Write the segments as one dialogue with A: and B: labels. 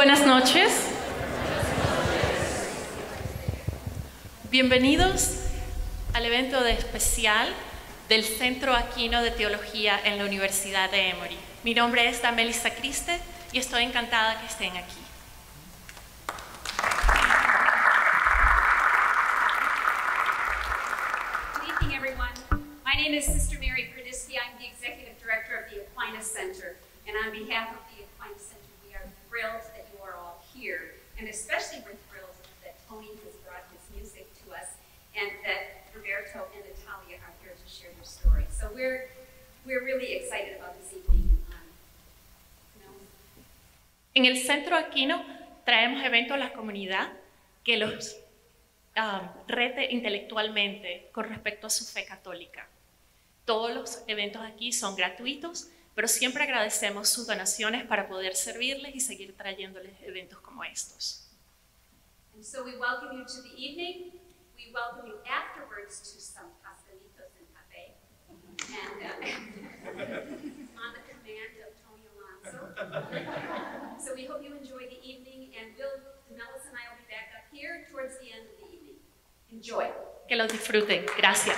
A: Buenas noches. Bienvenidos al evento especial del Centro Aquino de Teología en la Universidad de Emory. Mi nombre es Melissa Criste y estoy encantada que estén aquí.
B: Good evening, everyone. My name is Sister Mary Perdisky. I'm the Executive Director of the Aquinas Center. And on behalf of the Aquinas Center, we are thrilled that you are all here. And especially we're thrilled that Tony has brought his music to us and that Roberto and Natalia are here to share their story. So we're really excited about this evening.
A: En el Centro Aquino traemos eventos a la comunidad que los rete intelectualmente con respecto a su fe católica. Todos los eventos aquí son gratuitos, pero siempre agradecemos sus donaciones para poder servirles y seguir trayéndoles eventos como estos.
B: And so we welcome you to the evening. We welcome you afterwards to some pastelitos and café. And on the command of Tony Alonso. So we hope you enjoy the evening, and Melissa and I will be back up here towards the end of the evening. Enjoy.
A: Que los disfruten. Gracias.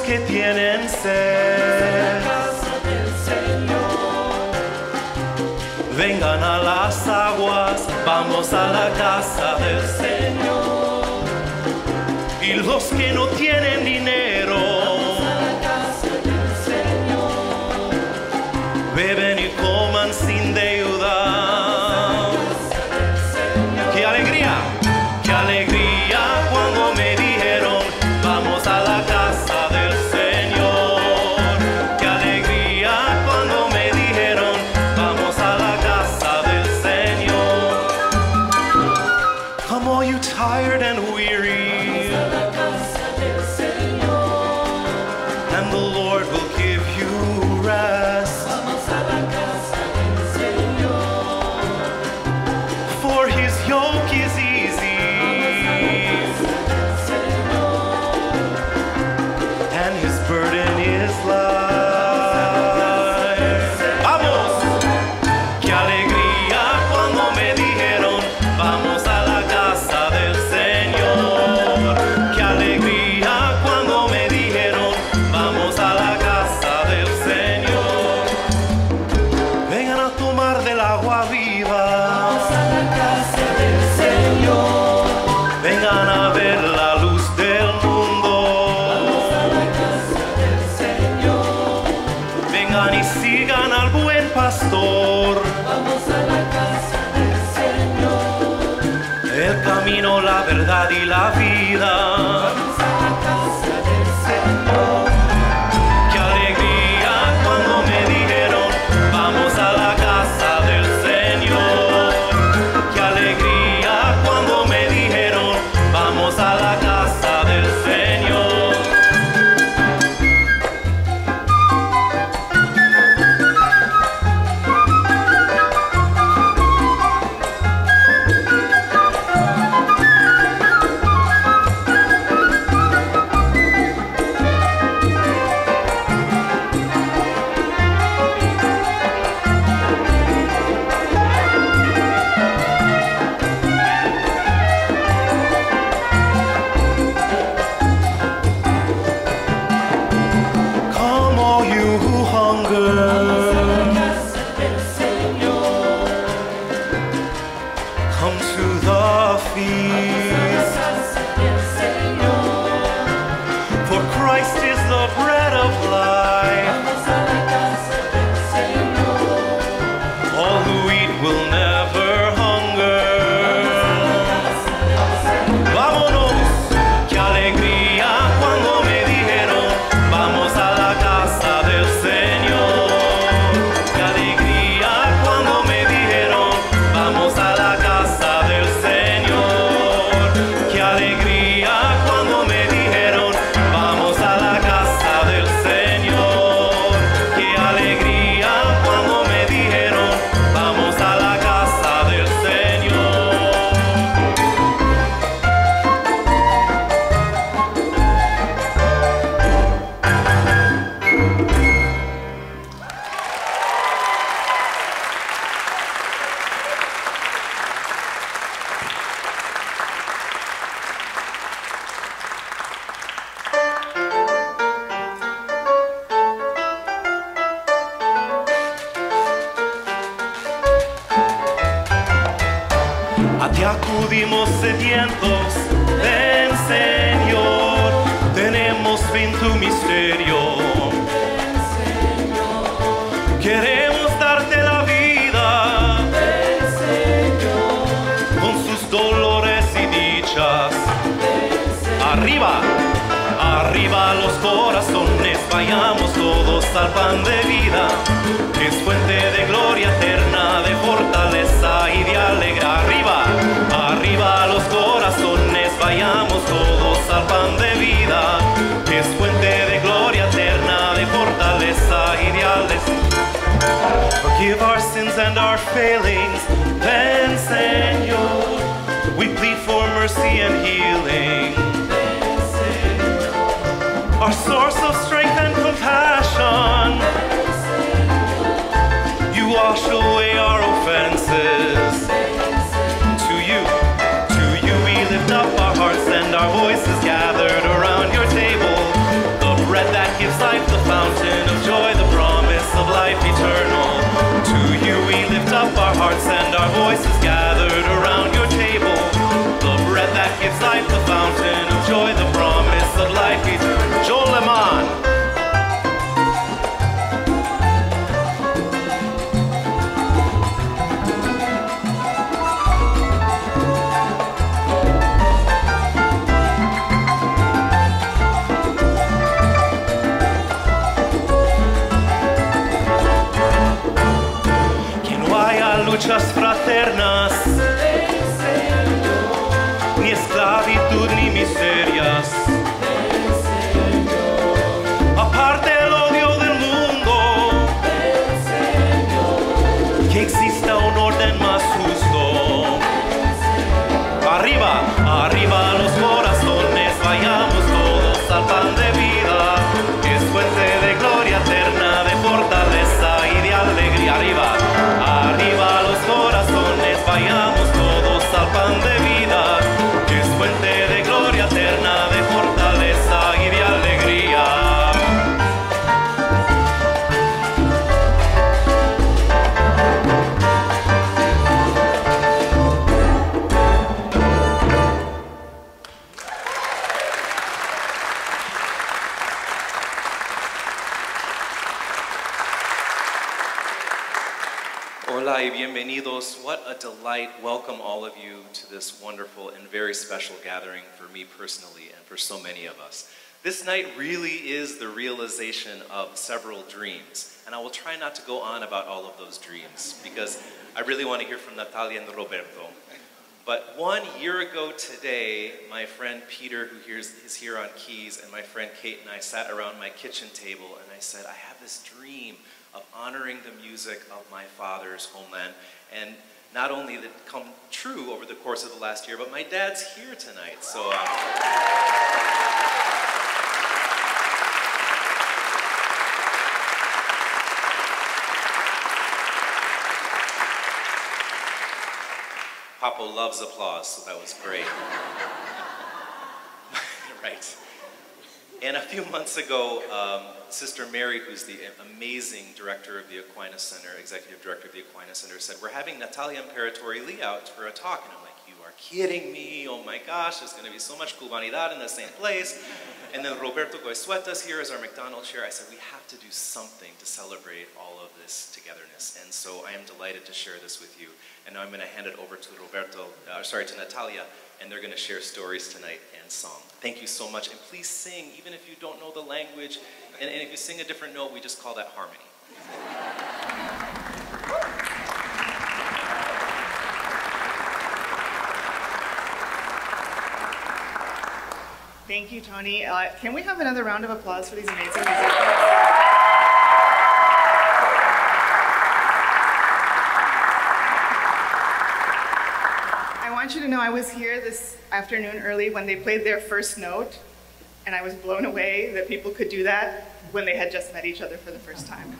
C: que tienen sed, vengan a las aguas, vamos a la casa del Señor. Y los que no tienen dinero, vamos a la casa del Señor. Beben y coman sin deuda. ¡Qué alegría! ¡Qué alegría cuando me dijeron vamos a la casa del Señor! ¡Qué alegría cuando me dijeron vamos a la casa del Señor! Come all you tired and weary, vamos a la casa del Señor, and the Lord will give you rest. Vamos a la casa del Señor, for His yoke is easy, and His burden is light. ¡Vamos! ¡Qué alegría cuando me dijeron vamos a la casa del Señor! ¡Qué alegría cuando me dijeron vamos a la casa del Señor! Vengan a tomar del agua viva, vamos a la casa del Señor. Vengan a ver la luz del mundo, vamos a la casa del Señor. Vengan y sigan al buen pastor, vamos a la casa del Señor. El camino, la verdad y la vida, vamos a la casa del Señor. Qué alegría cuando me dijeron vamos a la casa del Señor. Qué alegría cuando me dijeron vamos a la casa del Señor. Come all you who hunger, come to the feast, for Christ is the bread of life. All who eat will never hunger. Vámonos, qué alegría cuando me dijeron vamos a la casa del Señor. Qué alegría cuando me dijeron vamos a la casa del Señor. Qué alegría cuando me dijeron vamos a la casa del Señor. Qué alegría cuando me dijeron vamos a la casa del Señor. A ti acudimos sedientos, ven Señor, tenemos fin tu misterio. Queremos darte la vida, ven Señor, con sus dolores y dichas. Arriba, arriba los corazones, vayamos todos al pan de vida, que es fuente de gloria eterna, de fortaleza y de alegría. Arriba, arriba los corazones, vayamos todos al pan de vida, que es fuente de gloria eterna, de fortaleza y de alegría. Forgive our sins and our failings, ven Señor, we plead for mercy and healing. Our source of strength and compassion, you wash away our offenses. To you we lift up our hearts and our voices gathered around your table. The bread gives life, the fountain of joy, the promise of life eternal. To you we lift up our hearts and our voices gathered around your table. The bread that gives life, the fountain of joy, the promise of life eternal. Joleman. Luchas fraternas, ni esclavitud ni miserias, aparte el odio del mundo, que exista un orden más justo. Arriba, arriba los corazones, vayamos todos al pan de vida, que es fuente de gloria eterna, de fortaleza y de alegría. Arriba, arriba los corazones, vayamos todos al pan de vida, que es fuente de gloria eterna, de fortaleza y de alegría. Hola y bienvenidos. What a delight. Welcome all of you to this wonderful and very special gathering for me personally and for so many of us. This night really is the realization of several dreams, and I will try not to go on about all of those dreams because I really want to hear from Natalia and Roberto. But 1 year ago today, my friend Peter, who is here on keys, and my friend Kate and I sat around my kitchen table and I said, I have this dream of honoring the music of my father's homeland. And not only did it come true over the course of the last year, but my dad's here tonight. So Papo loves applause, so that was great. Right. And a few months ago, Sister Mary, who's the amazing director of the Aquinas Center, executive director of the Aquinas Center, said, we're having Natalia Imperatori-Lee out for a talk. And I'm like, you are kidding me. Oh my gosh, there's going to be so much cubanidad in the same place. And then Roberto Goizueta's here as our McDonald's chair. I said, we have to do something to celebrate all of this togetherness. And so I am delighted to share this with you. And now I'm going to hand it over to to Natalia, and they're going to share stories tonight and song. Thank you so much. And please sing, even if you don't know the language. And if you sing a different note, we just call that harmony.
D: Thank you, Tony. Can we have another round of applause for these amazing musicians? I want you to know I was here this afternoon early when they played their first note, and I was blown away that people could do that when they had just met each other for the first time.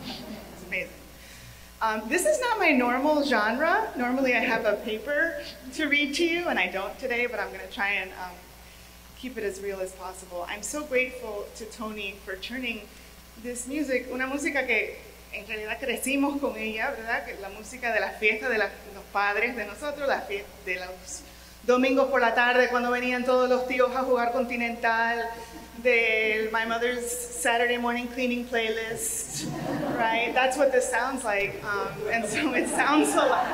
D: It's amazing. This is not my normal genre. Normally I have a paper to read to you, and I don't today, but I'm going to try and keep it as real as possible. I'm so grateful to Tony for turning this music, una música que en realidad crecimos con ella, ¿verdad? Que la música de la fiesta de los padres de nosotros, de los domingos por la tarde cuando venían todos los tíos a jugar continental, de my mother's Saturday morning cleaning playlist, right? That's what this sounds like, and so it sounds a lot.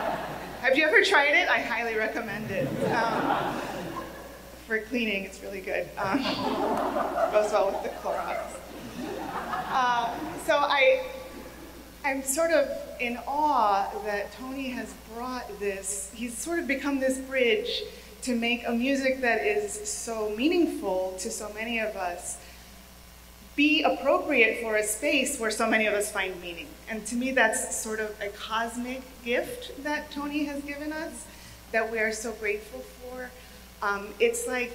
D: Have you ever tried it? I highly recommend it. For cleaning, it's really good. Goes well with the Clorox. So I'm sort of in awe that Tony has brought this, he's sort of become this bridge to make a music that is so meaningful to so many of us be appropriate for a space where so many of us find meaning. And to me, that's sort of a cosmic gift that Tony has given us that we are so grateful for. It's like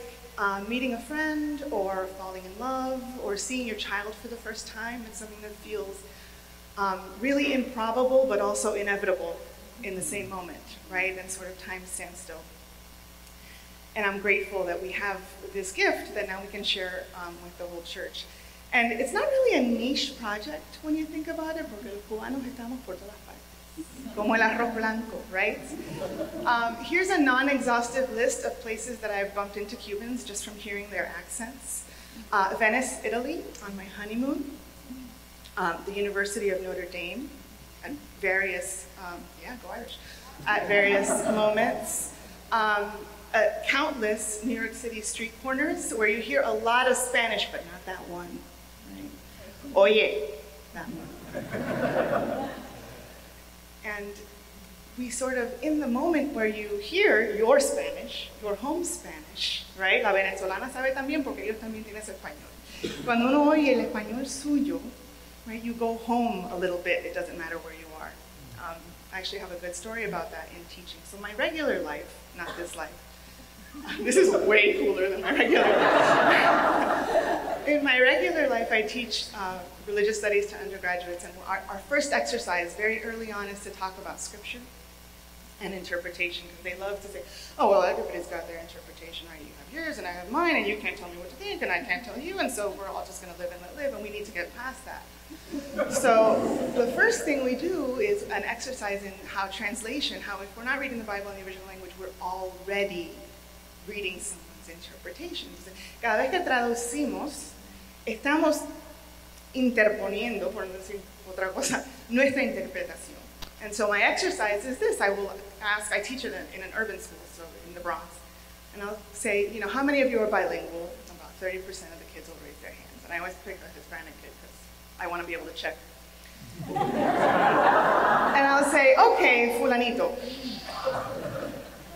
D: meeting a friend or falling in love or seeing your child for the first time. It's something that feels really improbable but also inevitable in the same moment, right? And sort of time stands still. And I'm grateful that we have this gift that now we can share with the whole church. And it's not really a niche project when you think about it, porque los cubanos estamos por todas partes, como el arroz blanco, right? Here's a non-exhaustive list of places that I've bumped into Cubans just from hearing their accents. Venice, Italy, on my honeymoon. The University of Notre Dame, at various, go Irish, at various moments. Countless New York City street corners where you hear a lot of Spanish, but not that one. Right? Oye, that one. And we sort of, in the moment where you hear your Spanish, your home Spanish, right? La venezolana sabe también porque ellos también tienen su español. Cuando uno oye el español suyo, right, you go home a little bit, it doesn't matter where you are. I actually have a good story about that in teaching. So my regular life, not this life, this is way cooler than my regular life. In my regular life, I teach religious studies to undergraduates, and our first exercise very early on is to talk about scripture and interpretation, because they love to say, oh, well, everybody's got their interpretation, right? You have yours, and I have mine, and you can't tell me what to think, and I can't tell you, and so we're all just going to live and let live, and we need to get past that. So the first thing we do is an exercise in how translation, how if we're not reading the Bible in the original language, we're already reading someone's interpretation. Cada vez que traducimos, estamos interponiendo, por no decir otra cosa, nuestra interpretación. And so my exercise is this. I will ask, I teach it in an urban school, so in the Bronx, and I'll say, you know, how many of you are bilingual? About 30% of the kids will raise their hands. And I always pick a Hispanic kid because I want to be able to check. And I'll say, okay, fulanito,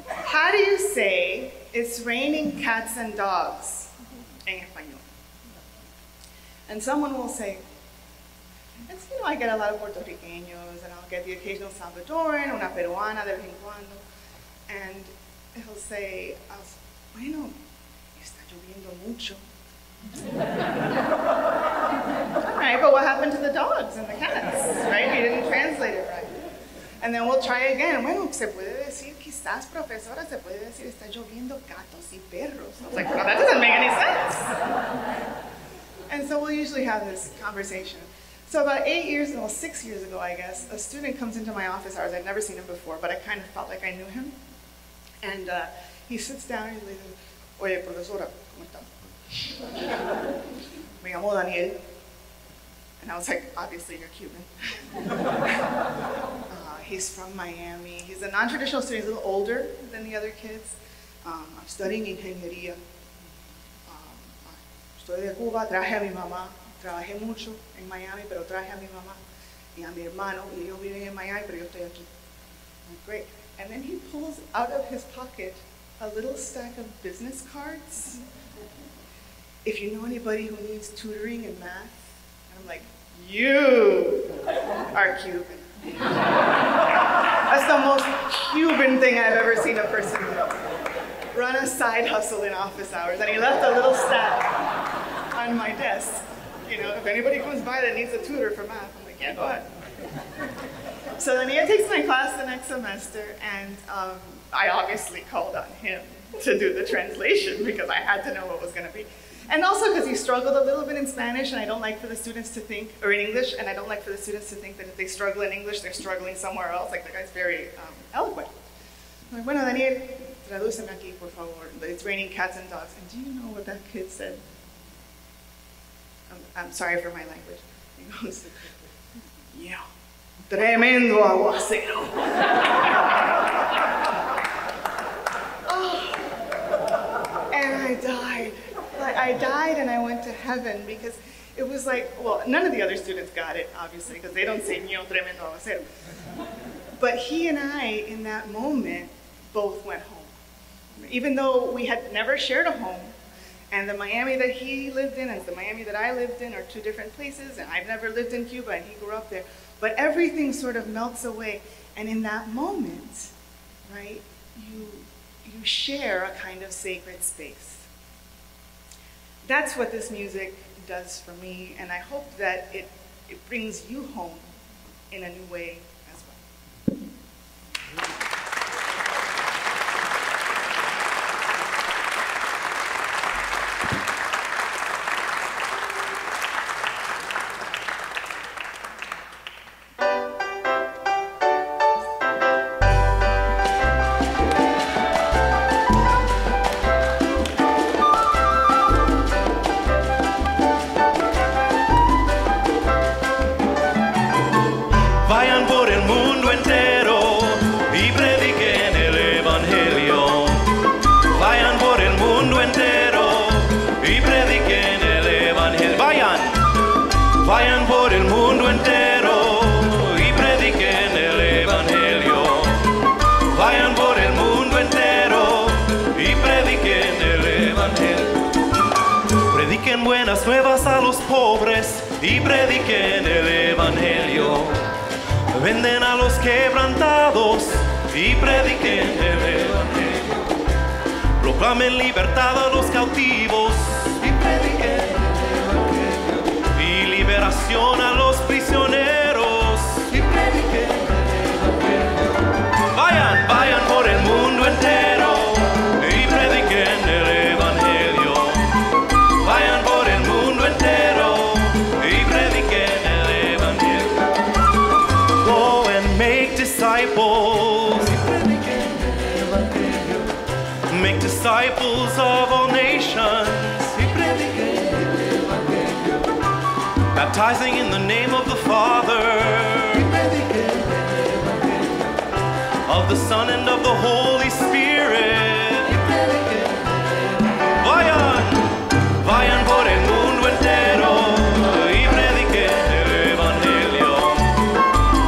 D: how do you say it's raining cats and dogs en español? And someone will say, it's, you know, I get a lot of Puerto Ricanos, and I'll get the occasional Salvadoran, una peruana de vez en cuando, and he'll say, bueno, está lloviendo mucho. All right, but what happened to the dogs and the cats, right? He didn't translate it right. And then we'll try again. Bueno, se puede decir, quizás, profesora, se puede decir, está lloviendo gatos y perros. I was like, well, that doesn't make any sense. And so we'll usually have this conversation. So about 6 years ago, I guess, a student comes into my office hours. I'd never seen him before, but I kind of felt like I knew him. And he sits down and he says, oye, profesora, ¿cómo está? Me llamo Daniel. And I was like, obviously you're Cuban. He's from Miami. He's a non-traditional student. He's a little older than the other kids. I'm studying ingeniería. Estoy de Cuba, traje a mi mamá. Trabajé mucho en Miami, pero traje a mi mamá y a mi hermano, y ellos viven en Miami, pero yo estoy aquí. Like, great. And then he pulls out of his pocket a little stack of business cards. If you know anybody who needs tutoring in math, and I'm like, you are Cuban. That's the most Cuban thing I've ever seen a person do. Run a side hustle in office hours, and he left a little stack on my desk. You know, if anybody comes by that needs a tutor for math, I'm like, yeah, go ahead. So then he takes my class the next semester, and I obviously called on him to do the translation because I had to know what was going to be. And also because he struggled a little bit in Spanish, and I don't like for the students to think, or in English, and I don't like for the students to think that if they struggle in English, they're struggling somewhere else. Like, the guy's very eloquent. I'm like, bueno, Daniel, tradúceme aquí, por favor. It's raining cats and dogs. And do you know what that kid said? I'm sorry for my language. He goes, yeah, tremendo aguacero. Oh, and I died. I died and I went to heaven because it was like, well, none of the other students got it, obviously, because they don't say, yeah, tremendo aguacero. But he and I, in that moment, both went home. Even though we had never shared a home, and the Miami that he lived in and the Miami that I lived in are two different places, and I've never lived in Cuba and he grew up there. But everything sort of melts away. And in that moment, right, you share a kind of sacred space. That's what this music does for me, and I hope that it brings you home in a new way as well.
C: por el mundo entero y prediquen el Evangelio. Vayan por el mundo entero y prediquen el Evangelio. Prediquen buenas nuevas a los pobres y prediquen el Evangelio. Venden a los quebrantados y prediquen el Evangelio. Proclamen libertad a los cautivos y prediquen el Evangelio. Y liberación a los prisioneros y prediquen el Evangelio. Vayan, vayan por el mundo entero y prediquen el Evangelio. Vayan por el mundo entero y prediquen el Evangelio. Go and make disciples y prediquen el Evangelio. Make disciples of all nations y prediquen el Evangelio. Baptizing in the name of the Father y prediquen el Evangelio. Of the Son and of the Holy Spirit y prediquen el Evangelio. Vayan, vayan por el mundo entero y prediquen el Evangelio.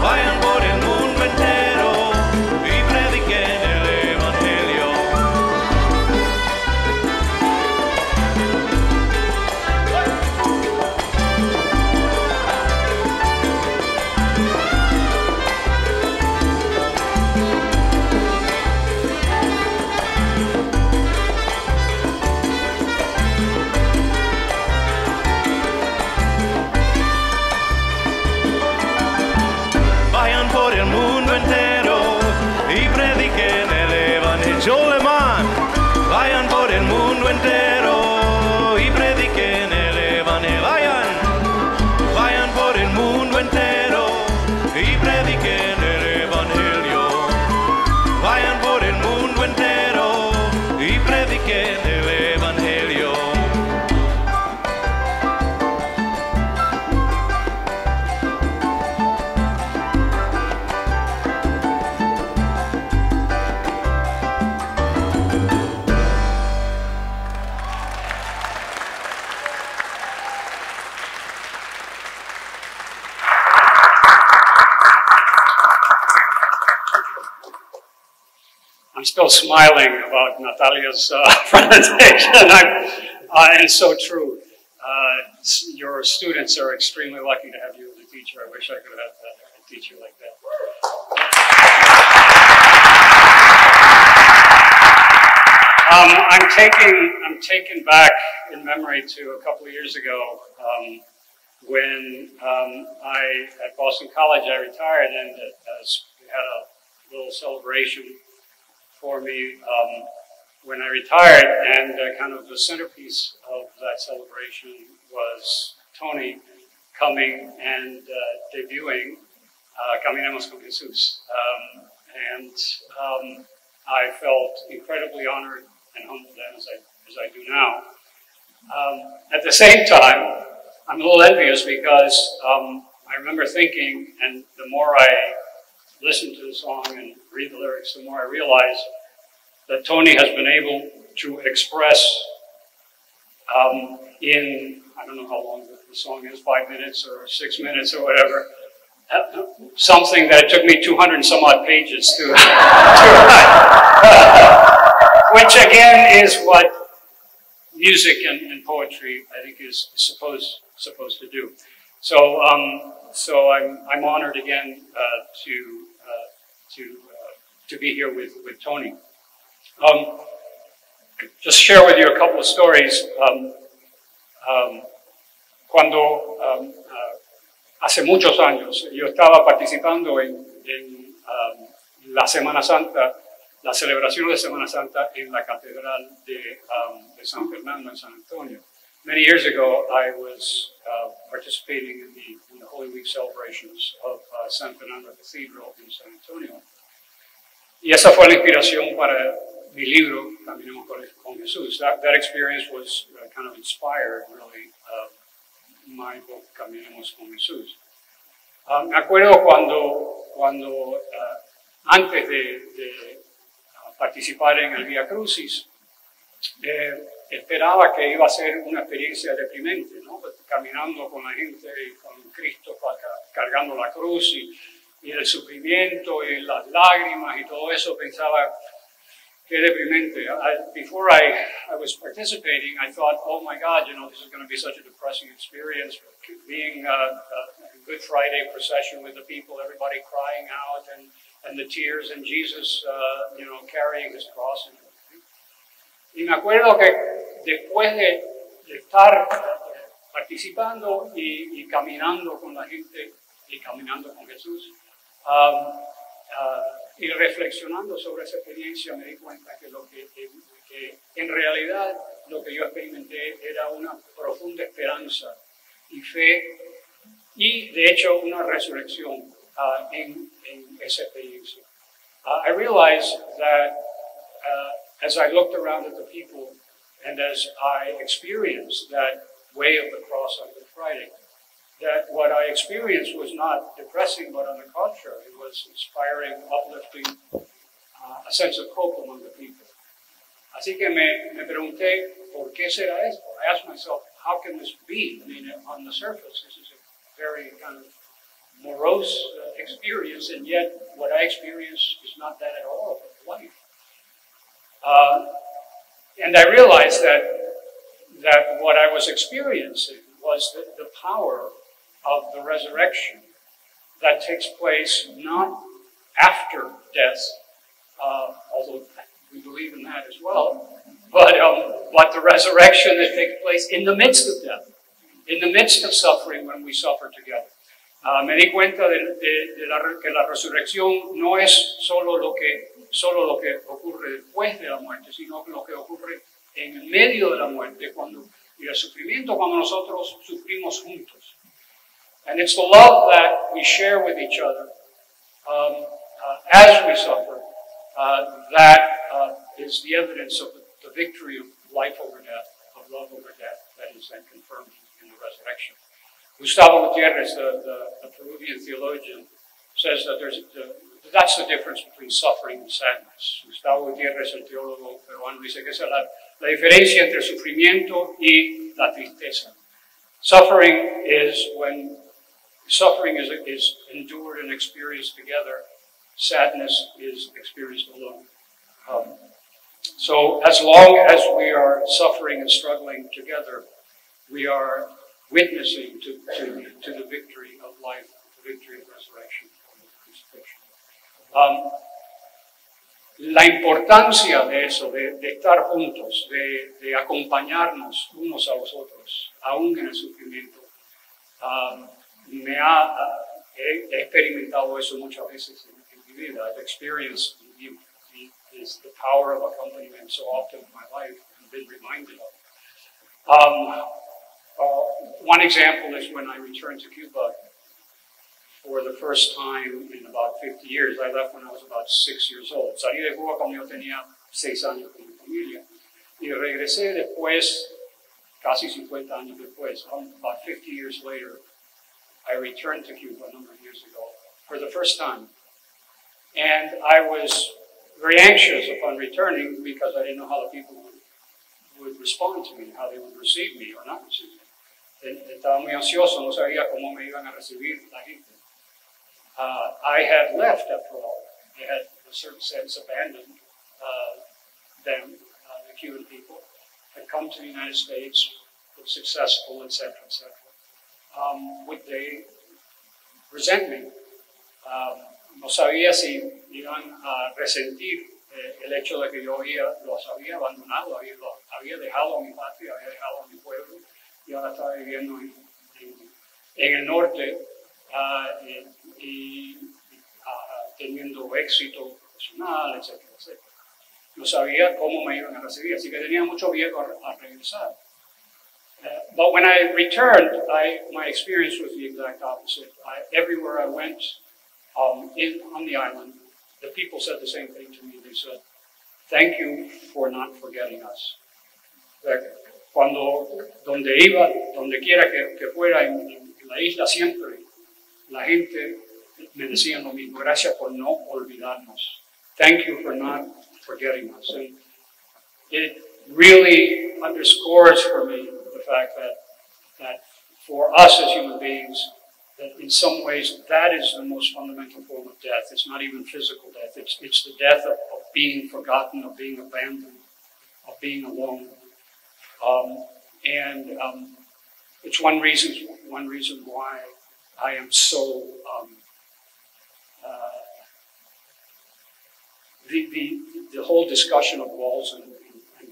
C: Vayan por el mundo entero y prediquen el Evangelio. Vayan por el mundo entero y prediquen el Evangelio. Vayan por el mundo entero y prediquen el Evangelio. Vayan, vayan por el mundo entero y prediquen el Evangelio. Vayan por el mundo entero y prediquen el Evangelio.
E: I'm still smiling about Natalia's presentation, and it's so true. Your students are extremely lucky to have you as a teacher. I wish I could have had a teacher like that. I'm taken back in memory to a couple of years ago when at Boston College I retired, and we had a little celebration for me when I retired, and kind of the centerpiece of that celebration was Tony coming and debuting Caminemos Con Jesús. I felt incredibly honored and humbled then, as I do now. At the same time, I'm a little envious because I remember thinking, and the more I listen to the song and read the lyrics, the more I realize that Tony has been able to express in, I don't know how long the song is, 5 minutes or 6 minutes or whatever, something that it took me 200 and some odd pages to write. Which again is what music and poetry, I think, is supposed to do. So I'm honored again to be here with Tony. Just share with you a couple of stories. Cuando hace muchos años yo estaba participando en la Semana Santa, la celebración de Semana Santa en la Catedral de San Fernando en San Antonio. Many years ago, I was participating in the Holy Week celebrations of San Fernando Cathedral in San Antonio. Y esa fue la inspiración para mi libro, Caminemos con Jesús. That experience was kind of inspired, really, my book, Caminemos con Jesús. Me acuerdo cuando antes de participar en el Vía Crucis, esperaba que iba a ser una experiencia deprimente, ¿no? Caminando con la gente y con Cristo cargando la cruz y el sufrimiento y las lágrimas y todo eso, pensaba que deprimente. Before I was participating, I thought, oh my God, you know, this is going to be such a depressing experience, being a Good Friday procession with the people, everybody crying out and the tears and Jesus, you know, carrying his cross. Y me acuerdo que después de estar participando y caminando con la gente y caminando con Jesús y reflexionando sobre esa experiencia, me di cuenta que que en realidad lo que yo experimenté era una profunda esperanza y fe y de hecho una resurrección en esa experiencia. I realized that as I looked around at the people and as I experienced that way of the cross on Good Friday, that what I experienced was not depressing, but on the contrary, it was inspiring, uplifting, a sense of hope among the people. Así que me pregunté, ¿por qué será esto? I asked myself, how can this be? I mean, on the surface, this is a very kind of morose experience, and yet what I experience is not that at all, but life. And I realized that what I was experiencing was the power of the resurrection that takes place not after death, although we believe in that as well, but the resurrection that takes place in the midst of death, in the midst of suffering when we suffer together. Me di cuenta que la resurrección no es solo lo que ocurre después de la muerte, sino lo que ocurre en el medio de la muerte y el sufrimiento cuando nosotros sufrimos juntos. And it's the love that we share with each other as we suffer that is the evidence of the victory of life over death, of love over death, that is then confirmed in the resurrection. Gustavo Gutierrez, the Peruvian theologian, says that that's the difference between suffering and sadness. Gustavo Gutierrez, el teólogo peruano, dice que esa es la diferencia entre el sufrimiento y la tristeza. Suffering is endured and experienced together. Sadness is experienced alone. So as long as we are suffering and struggling together, we are witnessing to the victory of life, the victory of resurrection, of crucifixion. La importancia de eso, de estar juntos, de acompañarnos unos a los otros, aún en el sufrimiento, he experimentado eso muchas veces en mi vida. I've experienced the power of accompaniment so often in my life and been reminded of it. One example is when I returned to Cuba for the first time in about 50 years. I left when I was about 6 years old. Salí de Cuba cuando yo tenía 6 años con mi familia y regresé después, casi 50 años después, about 50 years later. I returned to Cuba a number of years ago for the first time. And I was very anxious upon returning because I didn't know how the people would respond to me, how they would receive me or not receive me. Estaba muy ansioso, no sabía cómo me iban a recibir la gente. I had left after all. I had, in a certain sense, abandoned them, the Cuban people. Had come to the United States, was successful, etc., etc. Would they resent me? No sabía si iban a resentir el hecho de que yo los había abandonado, había dejado a mi patria, había dejado a mi pueblo y ahora estaba viviendo en el norte y teniendo éxito profesional, etcétera, etcétera. No sabía cómo me iban a recibir, así que tenía mucho miedo a regresar. But when I returned, my experience was the exact opposite. Everywhere I went on the island, the people said the same thing to me. They said, "Thank you for not forgetting us." Donde iba, donde quiera que fuera en la isla, siempre la gente me decía lo mismo. Gracias por no olvidarnos. Thank you for not forgetting us. And really underscores for me the fact that for us as human beings, that in some ways that is the most fundamental form of death. It's not even physical death. It's the death of being forgotten, of being abandoned, of being alone. It's one reason why I am so the whole discussion of walls and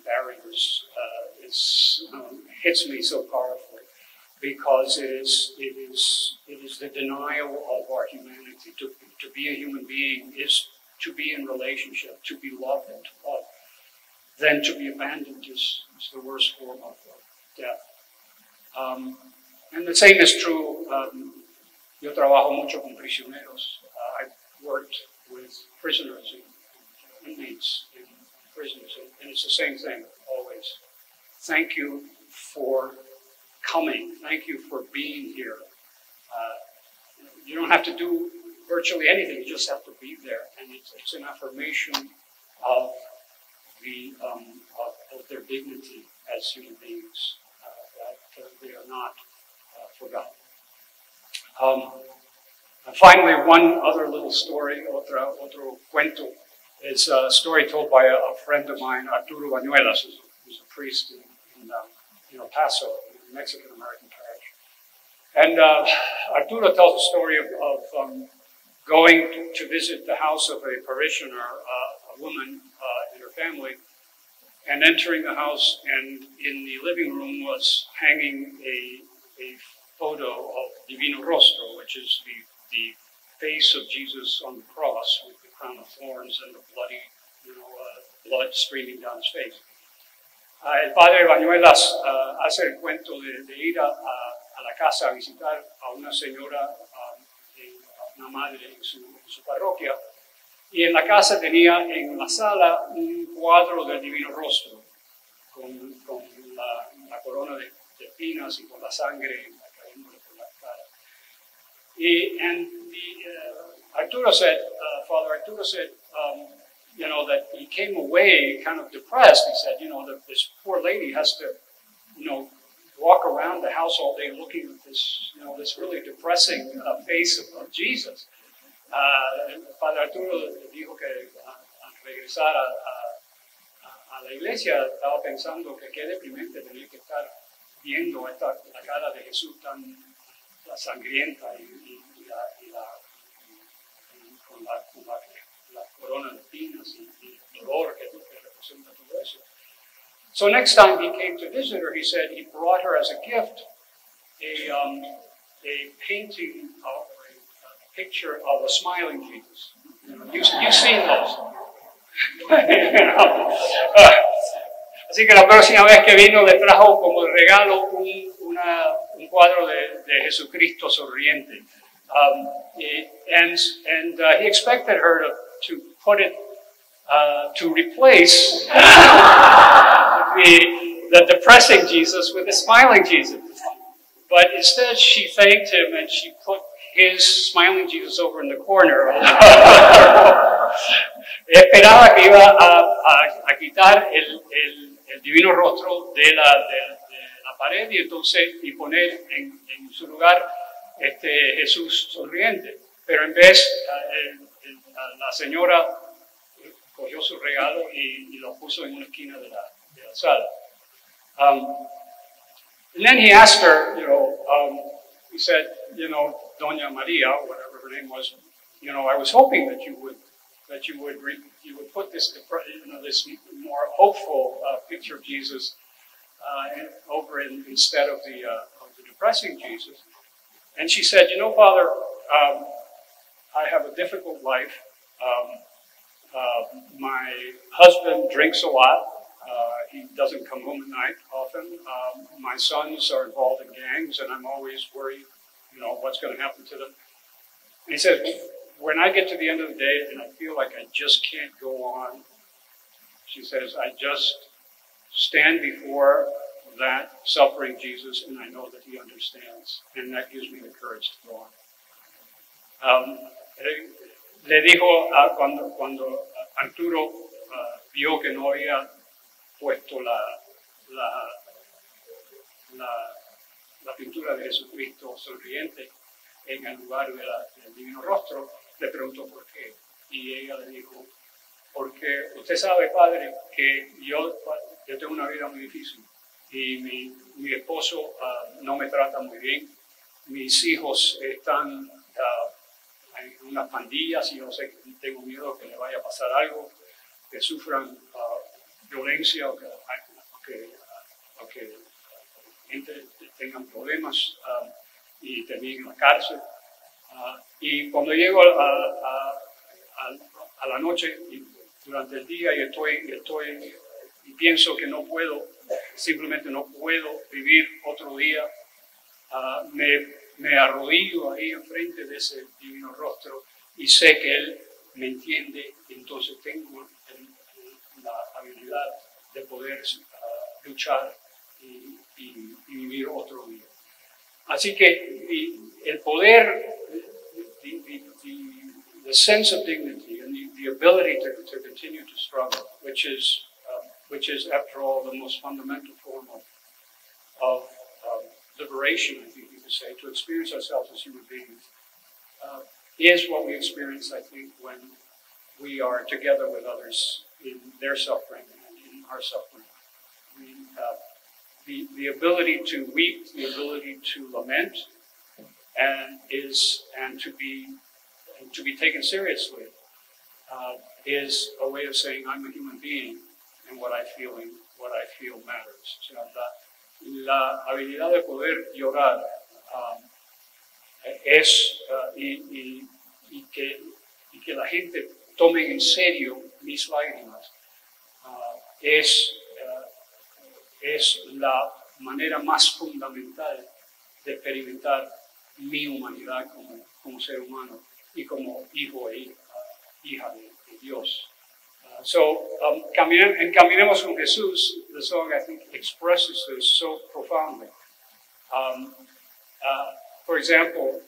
E: barriers hits me so powerfully, because it is the denial of our humanity. To be a human being is to be in relationship, to be loved and to love. Then to be abandoned is the worst form of death. And the same is true. Yo trabajo mucho con prisioneros. I've worked with prisoners and inmates in prisons, and it's the same thing always. Thank you for coming. Thank you for being here. You don't have to do virtually anything. You just have to be there, and it's an affirmation of their dignity as human beings, that they are not forgotten. And finally, one other little story, otro cuento, is a story told by a friend of mine, Arturo Bañuelas, who's a priest in El Paso, in Mexican-American parish. And Arturo tells a story of going to visit the house of a parishioner, a woman and her family, and entering the house, and in the living room was hanging a photo of Divino Rostro, which is the face of Jesus on the cross with the crown of thorns and the bloody, blood streaming down his face. El padre Bañuelas hace el cuento de ir a la casa a visitar a una señora, una madre en su parroquia, y en la casa tenía en la sala un cuadro del Divino Rostro con la corona de espinas y con la sangre cayéndole por la cara. And Arturo said, Father Arturo said, that he came away kind of depressed. He said, that this poor lady has to, walk around the house all day looking at this, this really depressing face of Jesus. Padre Arturo dijo que al regresar a la iglesia estaba pensando que qué deprimente tener que estar viendo la cara de Jesús tan sangrienta con la corona de espinas y el dolor que representa todo eso. So next time he came to visit her, he said he brought her as a gift a painting of a picture of a smiling Jesus. You've seen those. Así que la próxima vez que vino le trajo como regalo un cuadro de Jesucristo sonriente. And he expected her to put it to replace the depressing Jesus with the smiling Jesus. But instead she thanked him and she put his smiling Jesus over in the corner. Esperaba que iba a quitar el divino rostro de la pared y poner en su lugar Jesús sonriente. Pero en vez, la señora cogió su regalo y lo puso en una esquina de la sala. And then he asked her, he said, Doña Maria, whatever her name was, I was hoping that you would put this, this more hopeful picture of Jesus over instead of the depressing Jesus. And she said, Father, I have a difficult life. My husband drinks a lot. He doesn't come home at night often. My sons are involved in gangs, and I'm always worried, what's going to happen to them. And he said, when I get to the end of the day and I feel like I just can't go on, she says, I just stand before that suffering Jesus, and I know that he understands, and that gives me the courage to go on. Le dijo cuando Arturo vio que no había puesto la pintura de Jesucristo sonriente en el lugar del divino rostro, le preguntó por qué. Y ella le dijo, porque usted sabe, padre, que yo tengo una vida muy difícil y mi esposo no me trata muy bien. Mis hijos están en unas pandillas y yo sé que tengo miedo que le vaya a pasar algo, que sufran violencia o que gente tengan problemas y terminen en la cárcel. Y cuando llego a la noche y durante el día y y pienso que simplemente no puedo vivir otro día, me arrodillo ahí enfrente de ese divino rostro y sé que Él me entiende, y entonces tengo la habilidad de poder luchar y vivir otro día. Así que el poder, the sense of dignity and the ability to continue to struggle, which is after all the most fundamental form of liberation, I think you could say, to experience ourselves as human beings, is what we experience, I think, when we are together with others in their suffering and in our suffering. The ability to weep, the ability to lament, and to be taken seriously is a way of saying I'm a human being and what I feel matters. O sea, la habilidad de poder llorar y que la gente tome en serio mis lágrimas es la manera más fundamental de experimentar mi humanidad como ser humano y como hijo e hija de Dios. En Caminemos con Jesús, the song, I think, expresses this so profoundly. For example,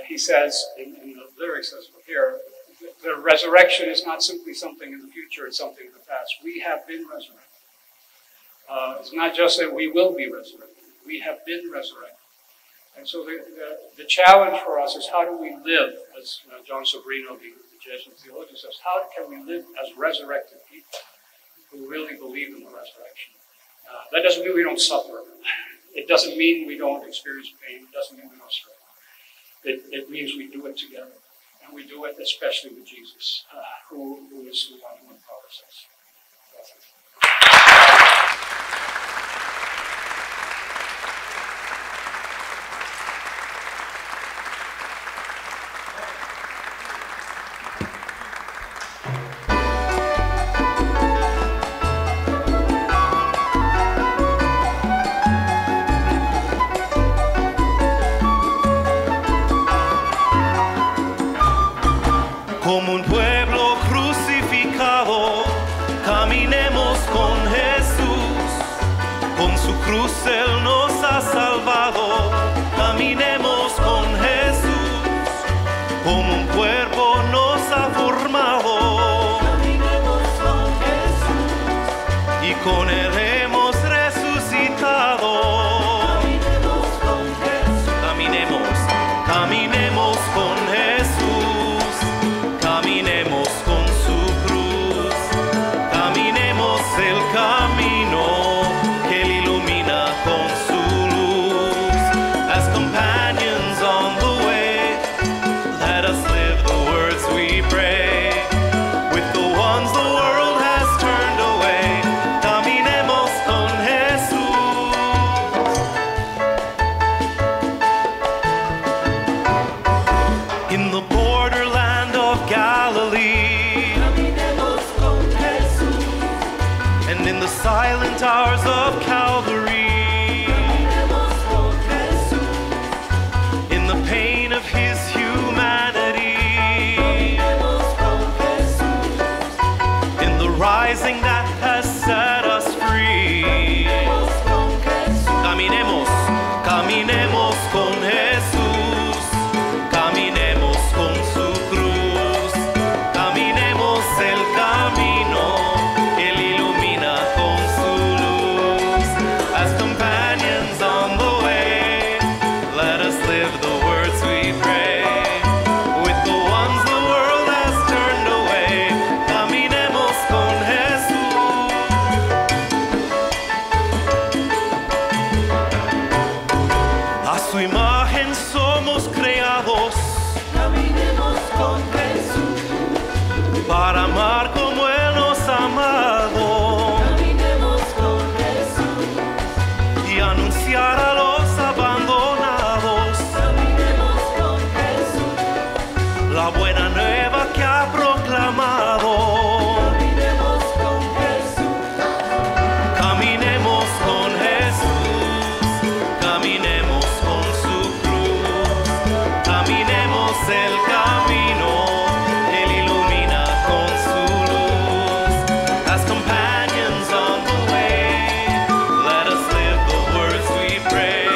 E: he says in the lyrics as well here, the resurrection is not simply something in the future, it's something in the past. We have been resurrected. It's not just that we will be resurrected, we have been resurrected. And so the challenge for us is how do we live, as John Sobrino, the Jesuit theologian, says, how can we live as resurrected people who really believe in the resurrection? That doesn't mean we don't suffer. It doesn't mean we don't experience pain. It doesn't mean we don't struggle. It means we do it together. And we do it especially with Jesus, who is the one who empowers us. Gracias.
C: Como un pueblo crucificado, caminemos con Jesús. Con su cruz Él nos ha salvado. Caminemos con Jesús. Como un cuerpo nos ha formado. Caminemos con Jesús. Y con Él hemos resucitado. Caminemos con Jesús. Caminemos con Jesús. Caminemos con su cruz, caminemos el camino que Él ilumina con su luz. As companions on the way, let us live the words we pray. With the ones the world has turned away, caminemos con Jesús. In the borderland of Galilee, caminemos con Jesús. And in the silent hours of Calvary, caminemos con Jesús. In the pain of His humanity, caminemos con Jesús. In the rising that has set us free, caminemos con Jesús. Caminemos con Jesús. Caminemos con su cruz, caminemos el camino, Él ilumina el camino, Él ilumina con su luz. As companions on the way, let us live the words we pray.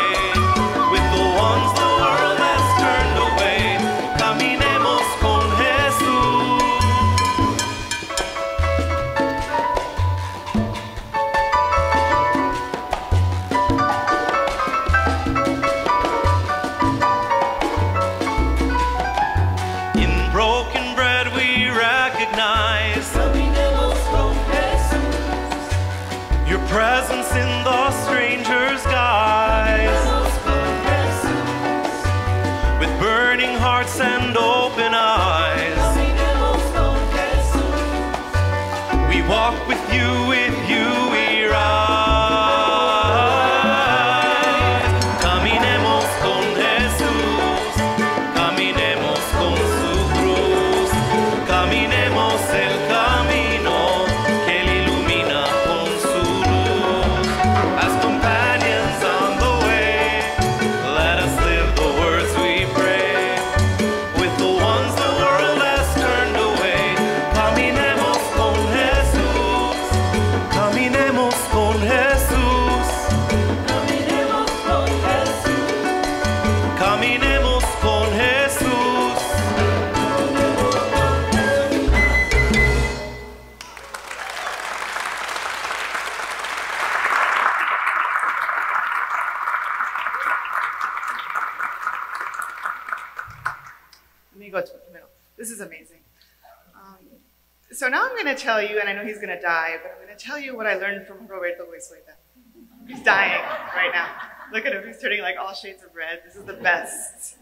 C: With the ones the world has turned away, caminemos con Jesús. In broken bread we recognize your presence in the stranger's guise. With burning hearts and open eyes, we walk with you we rise. Caminemos con Jesús, caminemos con su cruz, caminemos el camino que Él ilumina con su luz. As companions on the way, let us live the words we pray. With the ones the world has turned away, caminemos con Jesús, caminemos con Jesús, caminemos con Jesús, caminemos con Jesús.
D: Let me go to the middle. This is amazing. So now I'm going to tell you, and I know he's going to die, but I'm going to tell you what I learned from Roberto Goizueta. He's dying right now. Look at him. He's turning like all shades of red. This is the best.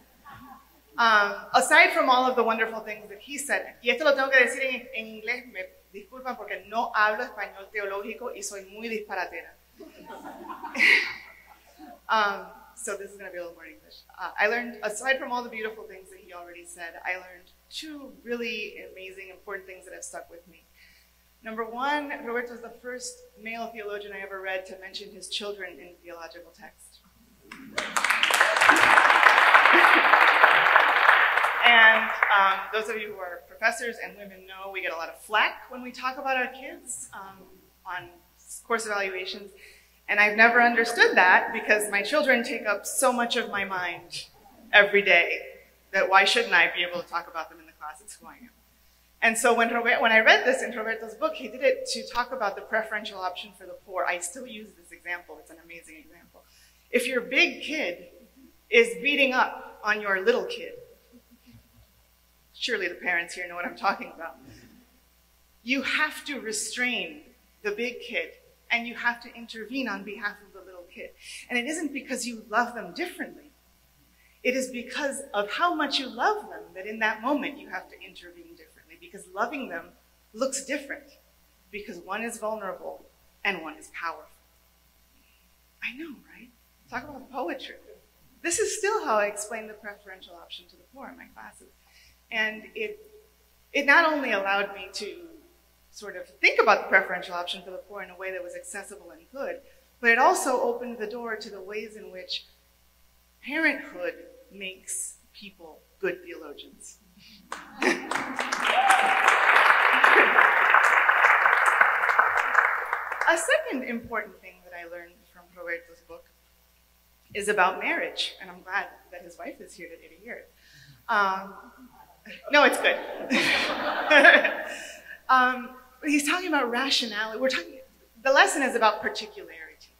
D: Aside from all of the wonderful things that he said, y esto lo tengo que decir en inglés, me disculpan porque no hablo español teológico y soy muy disparatera. So this is going to be a little more English. I learned, aside from all the beautiful things that he already said, I learned two really amazing, important things that have stuck with me. Number one, Roberto is the first male theologian I ever read to mention his children in theological text. And those of you who are professors and women know we get a lot of flack when we talk about our kids on course evaluations. And I've never understood that because my children take up so much of my mind every day that why shouldn't I be able to talk about them in the class? It's who I am. And so when I read this in Roberto's book, he did it to talk about the preferential option for the poor. I still use this example. It's an amazing example. If your big kid is beating up on your little kid, surely the parents here know what I'm talking about, you have to restrain the big kid and you have to intervene on behalf of the little kid. And it isn't because you love them differently. It is because of how much you love them that in that moment you have to intervene differently, because loving them looks different, because one is vulnerable and one is powerful. I know, right? Talk about poetry. This is still how I explain the preferential option to the poor in my classes. And it not only allowed me to sort of think about the preferential option for the poor in a way that was accessible and good, but it also opened the door to the ways in which parenthood makes people good theologians. A second important thing that I learned from Roberto's book is about marriage, and I'm glad that his wife is here today to hear it. No, it's good. He's talking about rationality. The lesson is about particularity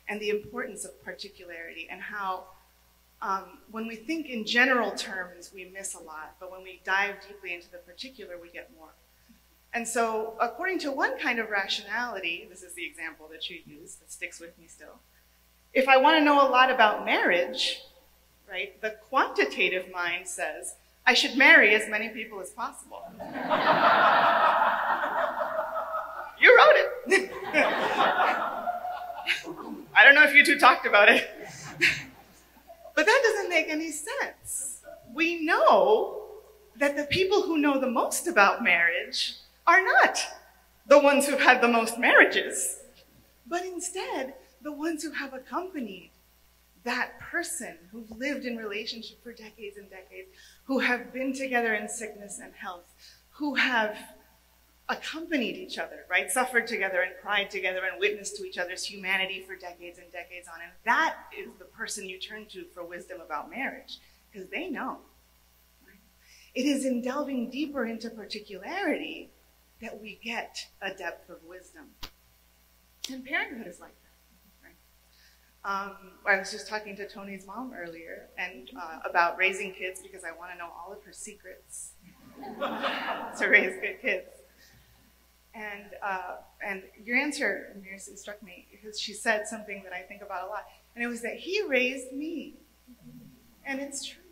D: and the importance of particularity and how when we think in general terms, we miss a lot, but when we dive deeply into the particular, we get more. And so according to one kind of rationality, this is the example that you use that sticks with me still. If I want to know a lot about marriage, right, the quantitative mind says, I should marry as many people as possible. You wrote it. I don't know if you two talked about it. But that doesn't make any sense. We know that the people who know the most about marriage are not the ones who've had the most marriages, but instead the ones who have accompanied that person who've lived in relationship for decades and decades, who have been together in sickness and health, who have accompanied each other, right? Suffered together and cried together and witnessed to each other's humanity for decades and decades on. And that is the person you turn to for wisdom about marriage, because they know. Right? It is in delving deeper into particularity that we get a depth of wisdom. And parenthood is like that. Right? I was just talking to Tony's mom earlier and about raising kids because I want to know all of her secrets to raise good kids. And your answer, Mirce, struck me because she said something that I think about a lot. And it was that he raised me. And it's true.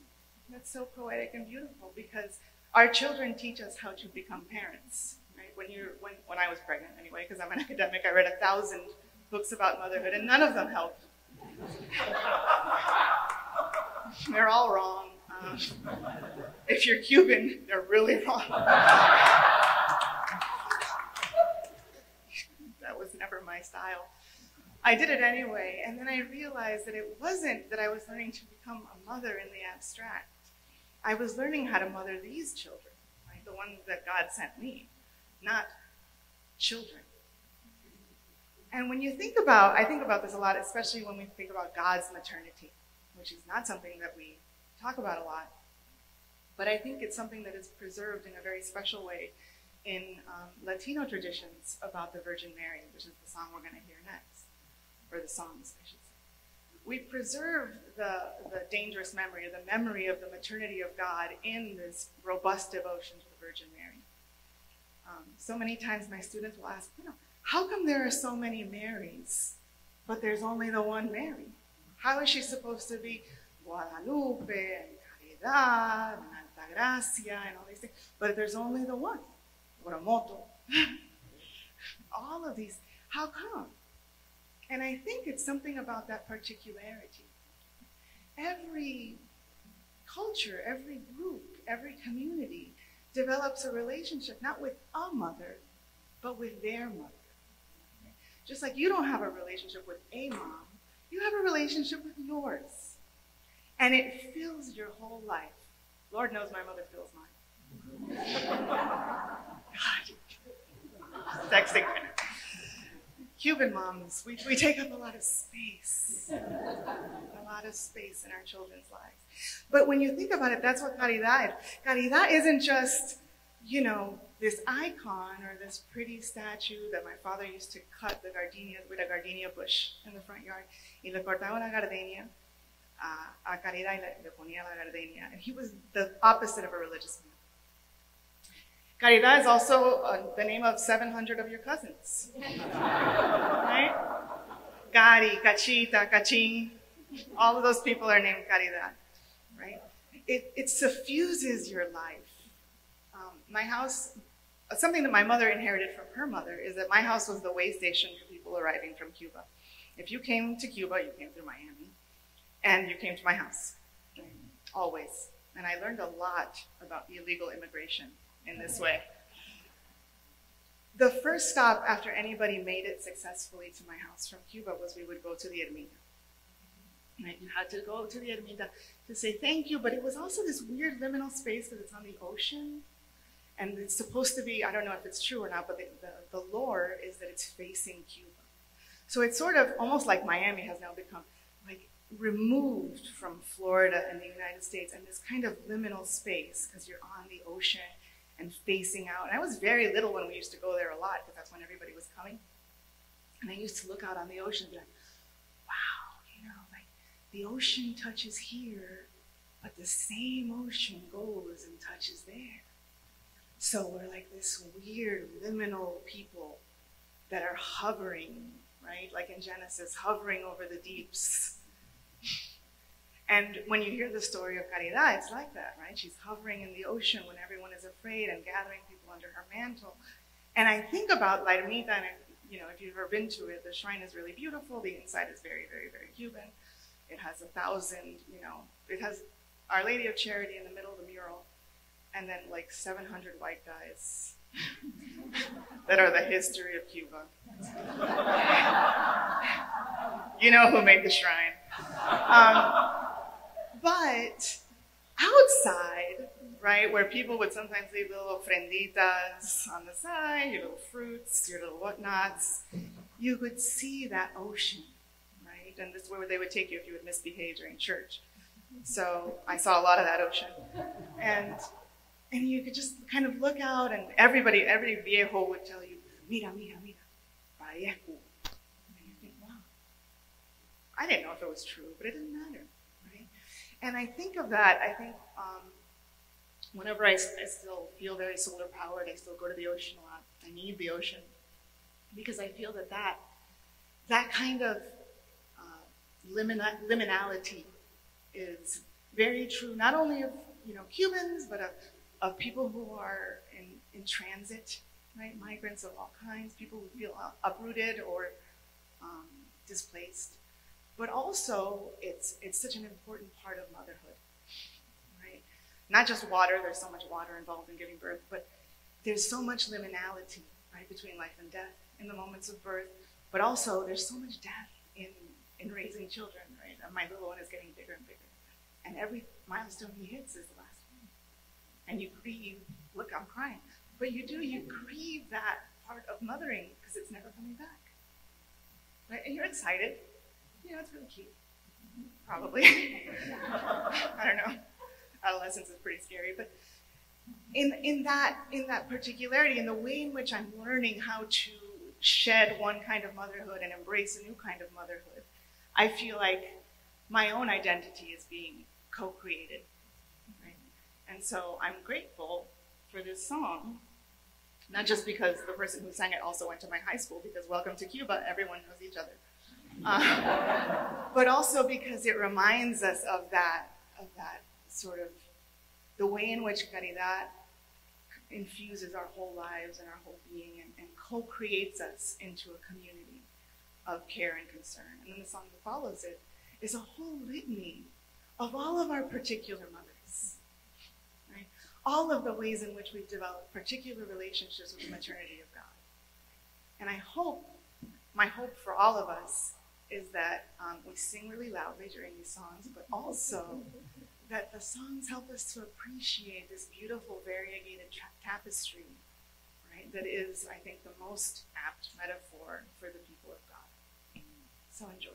D: That's so poetic and beautiful because our children teach us how to become parents. Right? When I was pregnant anyway, because I'm an academic, I read 1,000 books about motherhood and none of them helped. They're all wrong. If you're Cuban, they're really wrong. That was never my style. I did it anyway, and then I realized that it wasn't that I was learning to become a mother in the abstract. I was learning how to mother these children, right? The ones that God sent me, not children. And when you think about, I think about this a lot, especially when we think about God's maternity, which is not something that we talk about a lot, but I think it's something that is preserved in a very special way in Latino traditions about the Virgin Mary, which is the song we're going to hear next, or the songs, I should say. We preserve the dangerous memory, the memory of the maternity of God in this robust devotion to the Virgin Mary. So many times my students will ask, how come there are so many Marys, but there's only the one Mary? How is she supposed to be Guadalupe and Caridad and Altagracia and all these things, but there's only the one? Moto. All of these, how come? And I think it's something about that particularity. Every culture, every group, every community develops a relationship, not with a mother, but with their mother. Just like you don't have a relationship with a mom, you have a relationship with yours. And it fills your whole life. Lord knows my mother fills mine. God. Texting right now. Cuban moms, we take up a lot of space. A lot of space in our children's lives. But when you think about it, that's what caridad is. Caridad isn't just, this icon or this pretty statue that my father used to cut the gardenias with a gardenia bush in the front yard. Y le cortaba la gardenia a Caridad y le ponía la gardenia. And he was the opposite of a religious man. Caridad is also the name of 700 of your cousins. Right? Cari, Cachita, Cachín. All of those people are named Caridad. Right? It suffuses your life. My house, something that my mother inherited from her mother is that my house was the way station for people arriving from Cuba. If you came to Cuba, you came through Miami, and you came to my house, always. And I learned a lot about illegal immigration in this way. The first stop after anybody made it successfully to my house from Cuba was we would go to the ermita. Right? You had to go to the ermita to say thank you, but it was also this weird liminal space because it's on the ocean. And it's supposed to be, I don't know if it's true or not, but the lore is that it's facing Cuba. So it's sort of almost like Miami has now become like removed from Florida and the United States and this kind of liminal space because you're on the ocean and facing out. And I was very little when we used to go there a lot because that's when everybody was coming. And I used to look out on the ocean and be like, wow, like the ocean touches here, but the same ocean goes and touches there. So we're like this weird liminal people that are hovering, right? Like in Genesis, hovering over the deeps. And when you hear the story of Caridad, it's like that, right? She's hovering in the ocean when everyone is afraid and gathering people under her mantle. And I think about La Ermita, and if you've ever been to it, the shrine is really beautiful. The inside is very, very, very Cuban. It has 1,000, it has Our Lady of Charity in the middle of the mural. And then like 700 white guys that are the history of Cuba. You know who made the shrine. But outside, right, where people would sometimes leave little ofrenditas on the side, your little fruits, your little whatnots, you would see that ocean, right? And this is where they would take you if you would misbehave during church. So I saw a lot of that ocean. And you could just kind of look out, and every viejo would tell you, mira, mira, mira, parezco. And you think, wow. I didn't know if it was true, but it didn't matter, right? And I think of that, whenever I still feel very solar powered, I still go to the ocean a lot. I need the ocean because I feel that kind of liminality is very true, not only of Cubans, but of people who are in transit, right? Migrants of all kinds, people who feel uprooted or displaced. But also, it's such an important part of motherhood, right? Not just water, there's so much water involved in giving birth, but there's so much liminality, right, between life and death in the moments of birth, but also there's so much death in raising children, right? And my little one is getting bigger and bigger. And every milestone he hits is the last one. And you grieve, look, I'm crying. But you grieve that part of mothering because it's never coming back, right? And you're excited. It's really cute, probably. I don't know. Adolescence is pretty scary, but in that particularity, in the way in which I'm learning how to shed one kind of motherhood and embrace a new kind of motherhood, I feel like my own identity is being co-created, right? And so I'm grateful for this song, not just because the person who sang it also went to my high school, because welcome to Cuba, everyone knows each other. But also because it reminds us of that sort of, the way in which caridad infuses our whole lives and our whole being and co-creates us into a community of care and concern. And then the song that follows it is a whole litany of all of our particular mothers, right? All of the ways in which we've developed particular relationships with the maternity of God. And my hope for all of us is that we sing really loudly during these songs, but also that the songs help us to appreciate this beautiful variegated tapestry, right? That is, I think, the most apt metaphor for the people of God. So enjoy.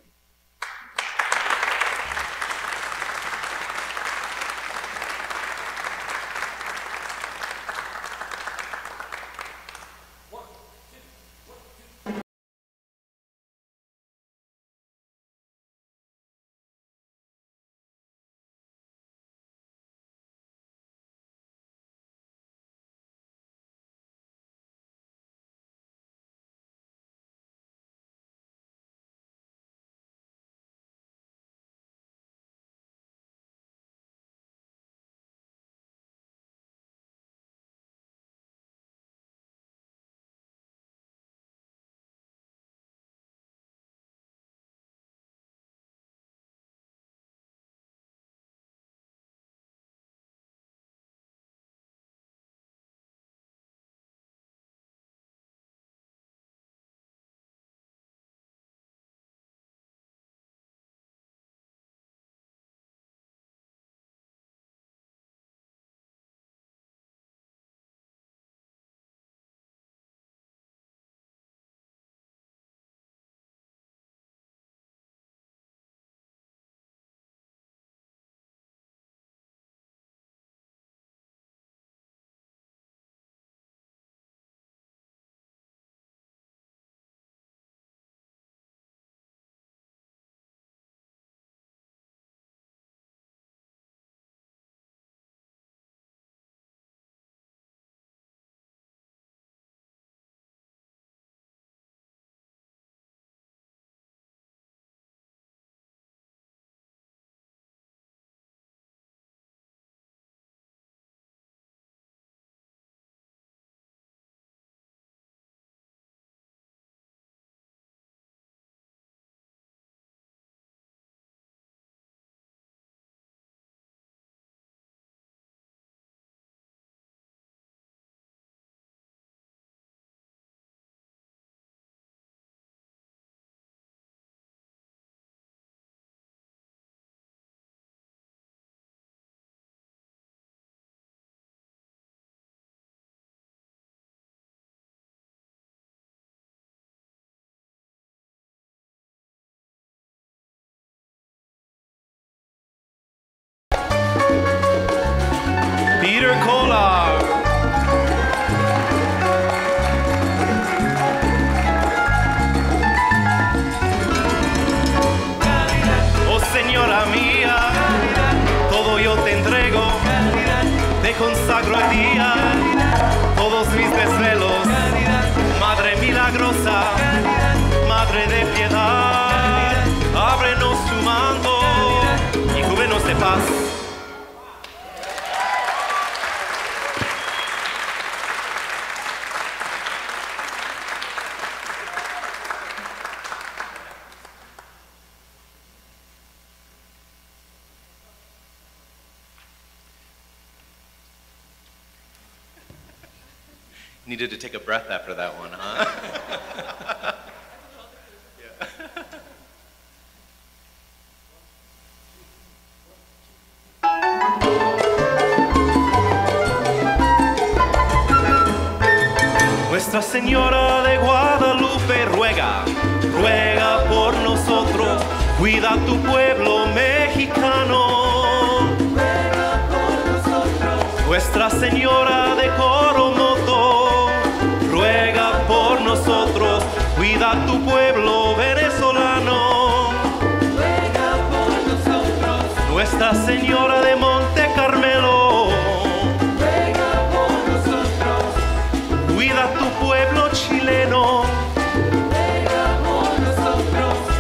C: Peter Kolar. Oh Señora mía, todo yo te entrego, te consagro el día, todos mis desvelos, Madre milagrosa, Madre de piedad, ábrenos tu manto y cúbrenos de paz.
F: Needed to take a breath after that one, huh?
C: Nuestra Señora de Guadalupe ruega, ruega por nosotros, cuida tu pueblo mexicano.
G: Ruega por nosotros.
C: Nuestra Señora de Coromoto, ruega por nosotros, cuida tu pueblo venezolano.
G: Ruega por nosotros.
C: Nuestra Señora de Monte Carmelo, cuida tu pueblo chileno.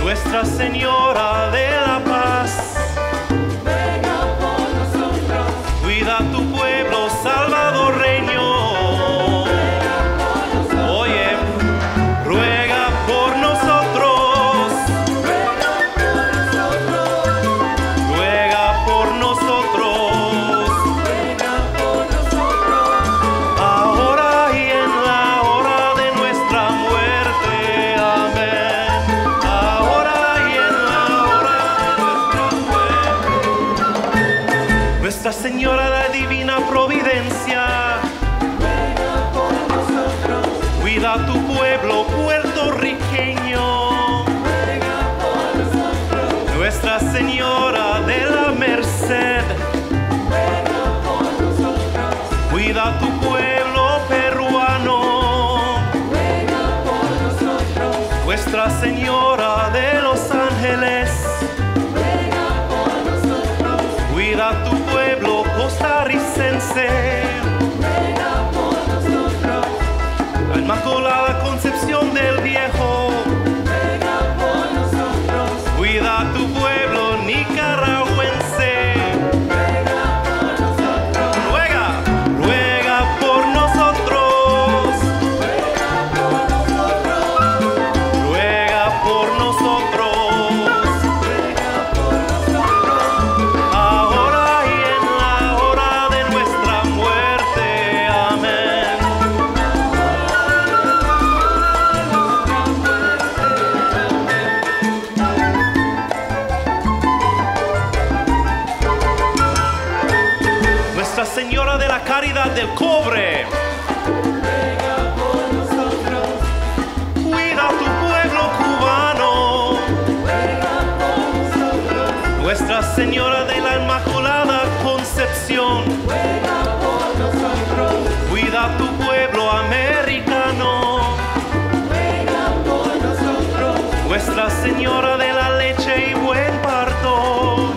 C: Nuestra Señora de la Paz, cuida tu pueblo salvadoreño. Oye, ruega por nosotros, ruega por nosotros, ahora y en la hora de nuestra muerte. Amén. Ahora y en la hora de nuestra muerte. Nuestra Señora de la Divina Providencia, cuida tu pueblo puertorriqueño. Nuestra Señora de la Merced, cuida tu pueblo peruano. Nuestra Señora de los Ángeles, cuida tu pueblo costarricense. La Inmaculada Concepción del Viejo, cuida tu pueblo nicaragüense. Ruega, ruega por nosotros, ruega por nosotros, ahora y en la hora de nuestra muerte. Amén. Nuestra Señora de la Caridad del Cobre, cuida tu pueblo cubano. Nuestra Señora de la Inmaculada Concepción, cuida tu pueblo americano. Nuestra Señora de la Leche y Buen Parto,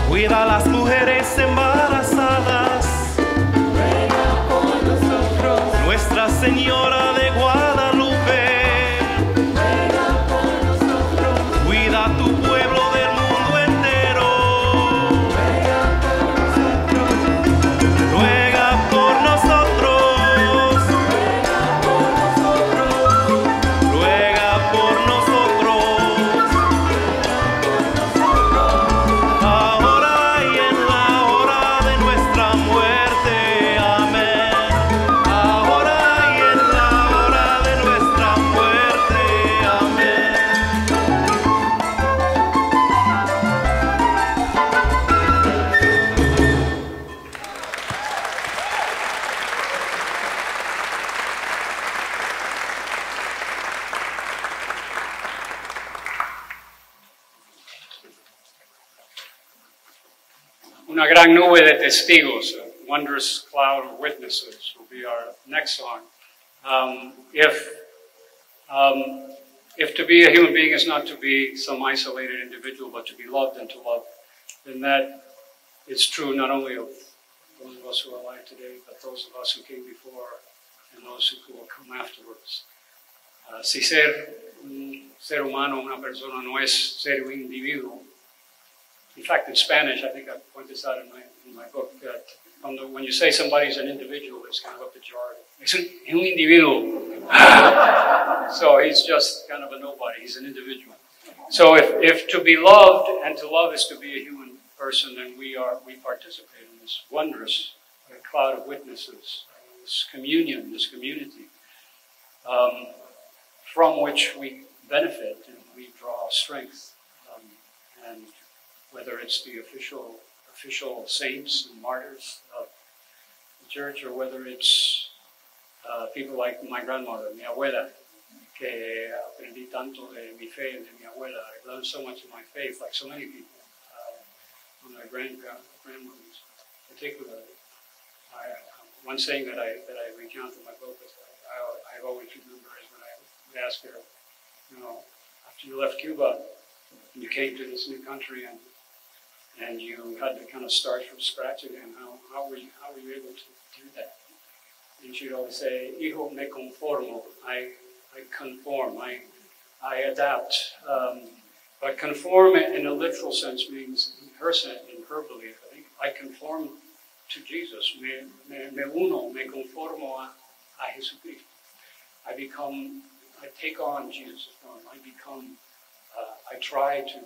C: cuida a las mujeres embarazadas.
E: Una gran nube de testigos, a wondrous cloud of witnesses will be our next song. If to be a human being is not to be some isolated individual, but to be loved and to love, then that is true not only of those of us who are alive today, but those of us who came before and those who will come afterwards. Si ser un ser humano, una persona, no es ser un individuo. In fact, in Spanish, I think I point this out in my book, that when you say somebody's an individual, it's kind of a pejorative. Es un individuo. So he's just kind of a nobody. He's an individual. So if to be loved and to love is to be a human person, then we participate in this wondrous cloud of witnesses, this communion, this community, from which we benefit and we draw strength. And whether it's the official saints and martyrs of the church, or whether it's people like my grandmother, mi abuela, que aprendí tanto de mi fe, de mi abuela. I learned so much of my faith, like so many people, from my grandmothers, particularly. One saying that I recount in my book, I always remember, is when I would ask her, after you left Cuba, and you came to this new country, and you had to kind of start from scratch again, how were you able to do that? And she'd always say, hijo, me conformo, I conform, I adapt. But conform in a literal sense means, in her belief, I think, I conform to Jesus. Me uno, me conformo a Jesucristo. I take on Jesus' form. I try to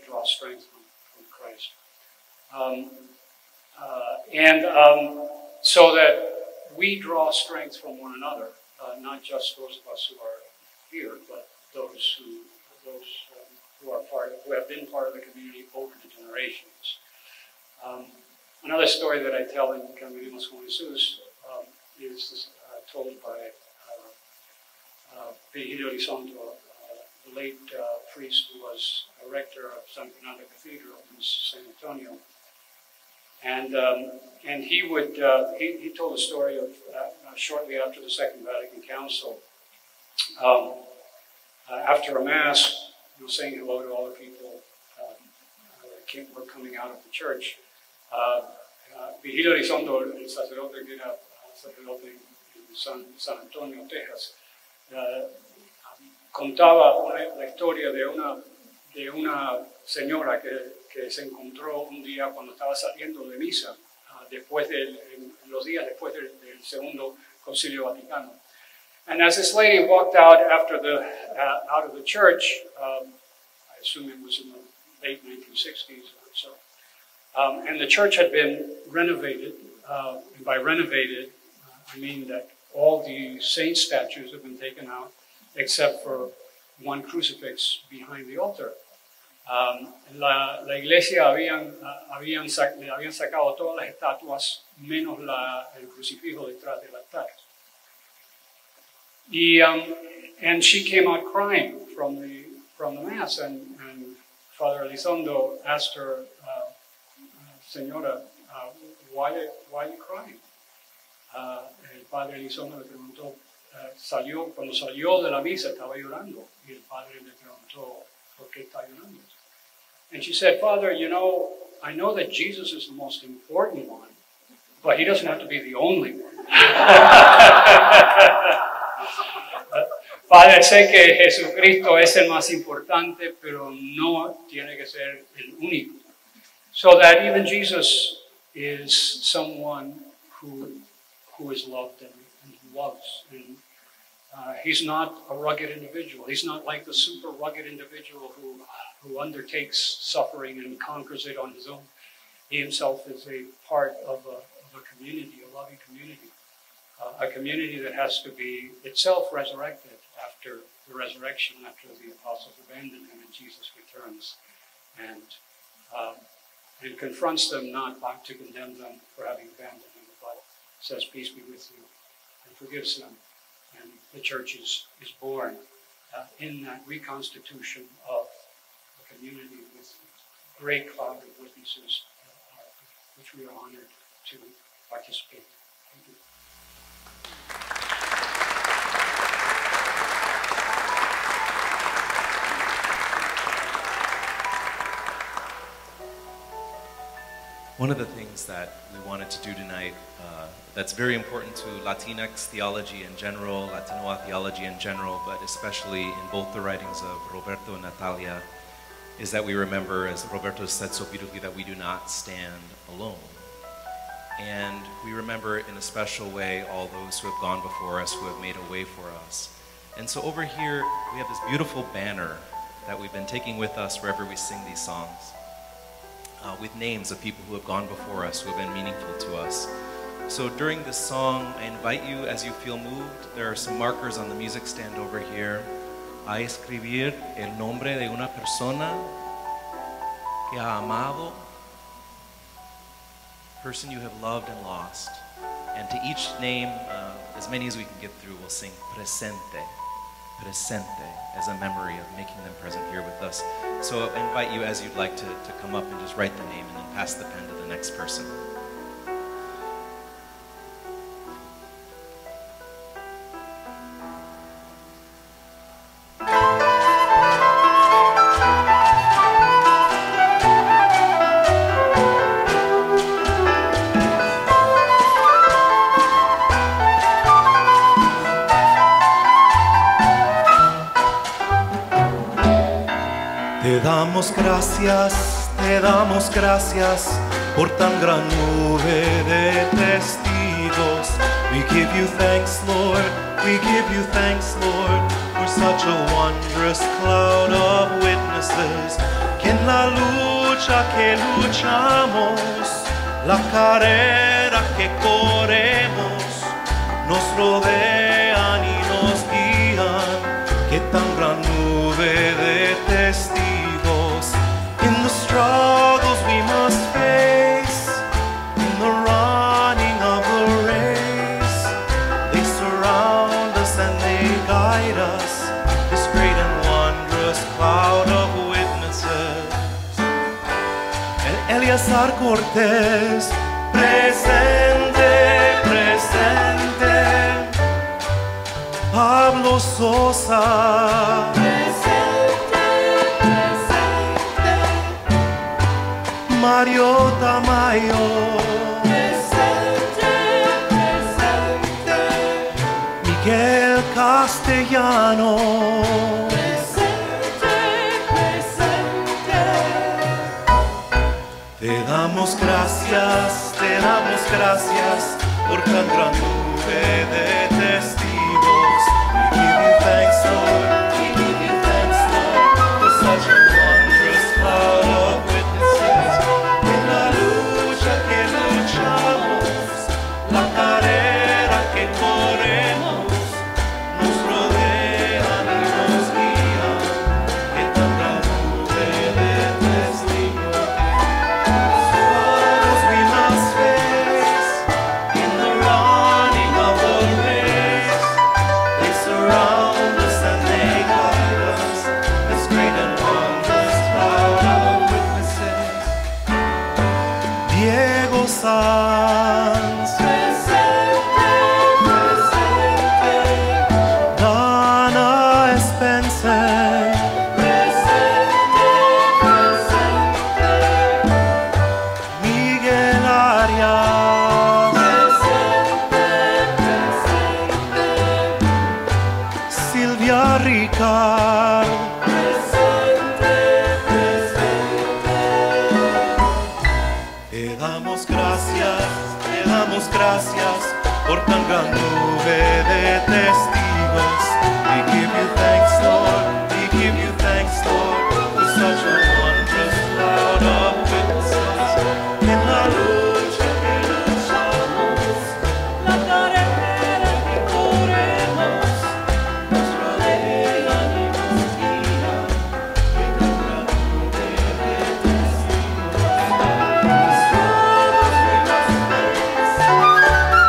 E: draw strength from Christ. So that we draw strength from one another, not just those of us who are here, but those who have been part of the community over the generations. Another story that I tell in Caminemos Con Jesús is told by Virgilio Elizondo, the late priest who was a rector of San Fernando Cathedral in San Antonio. And he told a story of shortly after the Second Vatican Council, after a mass, saying hello to all the people that were coming out of the church. Virgilio Elizondo, el sacerdote que era sacerdote en San Antonio, Texas, contaba la historia de una señora que se encontró un día cuando estaba saliendo de misa, en los días después del Segundo Concilio Vaticano. And as this lady walked out out of the church, I assume it was in the late 1960s or so, and the church had been renovated. And by renovated, I mean that all the saint statues have been taken out, except for one crucifix behind the altar. La iglesia habían sacado todas las estatuas menos el crucifijo detrás del altar. And she came out crying from the mass, and Father Elizondo asked her, Señora, why are you crying? El Padre Elizondo le preguntó, cuando salió de la misa estaba llorando, y el Padre le preguntó, ¿por qué está llorando? And she said, Father, I know that Jesus is the most important one, but he doesn't have to be the only one. Padre, sé que Jesucristo es el más importante, pero no tiene que ser el único. So that even Jesus is someone who is loved and loves. And he's not a rugged individual. He's not like the super rugged individual who undertakes suffering and conquers it on his own. He himself is a part of a community, a loving community. A community that has to be itself resurrected after the resurrection, after the apostles abandon him and Jesus returns, and confronts them not to condemn them for having abandoned him, but says, peace be with you, and forgives them. And the church is born in that reconstitution of a community with great cloud of witnesses which we are honored to participate. Thank you.
F: One of the things that we wanted to do tonight that's very important to Latinx theology in general, Latino theology in general, but especially in both the writings of Roberto and Natalia, is that we remember, as Roberto said so beautifully, that we do not stand alone. And we remember in a special way all those who have gone before us, who have made a way for us. And so over here, we have this beautiful banner that we've been taking with us wherever we sing these songs, with names of people who have gone before us, who have been meaningful to us. So during this song, I invite you, as you feel moved, there are some markers on the music stand over here, a escribir el nombre de una persona que ha amado, person you have loved and lost. And to each name, as many as we can get through, we'll sing presente, presente, as a memory of making them present here with us. So I invite you, as you'd like to come up and just write the name and then pass the pen to the next person.
C: Te damos gracias por tan gran nube de testigos. We give you thanks, Lord, we give you thanks, Lord, for such a wondrous cloud of witnesses. Que en la lucha que luchamos, la carrera que corremos, nos rodean y nos guían. Que tan gran nube de testigos. In the struggles we must face, in the running of the race, they surround us and they guide us, this great and wondrous cloud of witnesses. El Eleazar Cortés, presente, presente. Pablo Sosa, Mario Tamayo, presente, presente. Miguel Castellano, presente, presente. Te damos gracias por tan gran nube de testigos. We give you thanks, Lord, we give you thanks, Lord, for such a wondrous cloud of witnesses. La carrera que corremos nos rodean y nos guían. Que tan gran nube de testigos. Struggles we must face in the running of the race. They surround us and they guide us. This great and wondrous cloud of witnesses. Diego Sanz, presente, presente. Dana Spencer, presente, presente. Miguel Arias, presente, presente. Silvia Ricard, presente, presente. Te damos gracias por tan gran nube de testigos. We give you thanks, Lord, we give you thanks, Lord, for such a wondrous cloud of witnesses. En la lucha que luchamos, la carrera que corremos, nos rodean y nos guían. Que tan gran nube de testigos. Struggles we must face,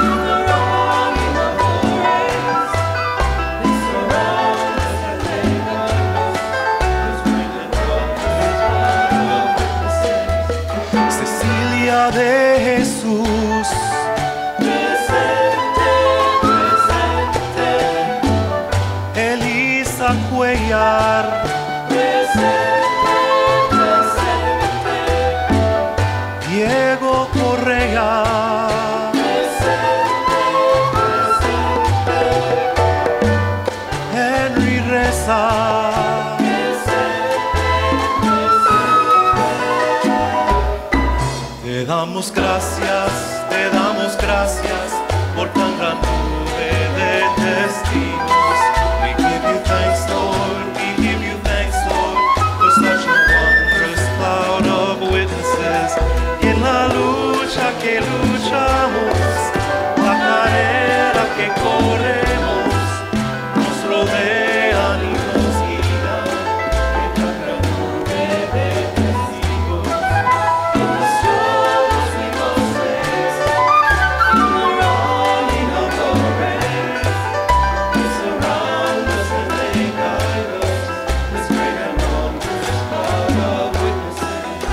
C: in the running of the race. damos gracias por tan gran nube de testigos. We give you thanks, Lord, we give you thanks, Lord, for such a wondrous cloud of witnesses. Y en la lucha que luchamos, la carrera que corremos, nos rodean y nos guían en la gran nube de testigos. In the struggles we must face, in the running of the race, they surround us and they guide us, this great and wondrous cloud of witnesses.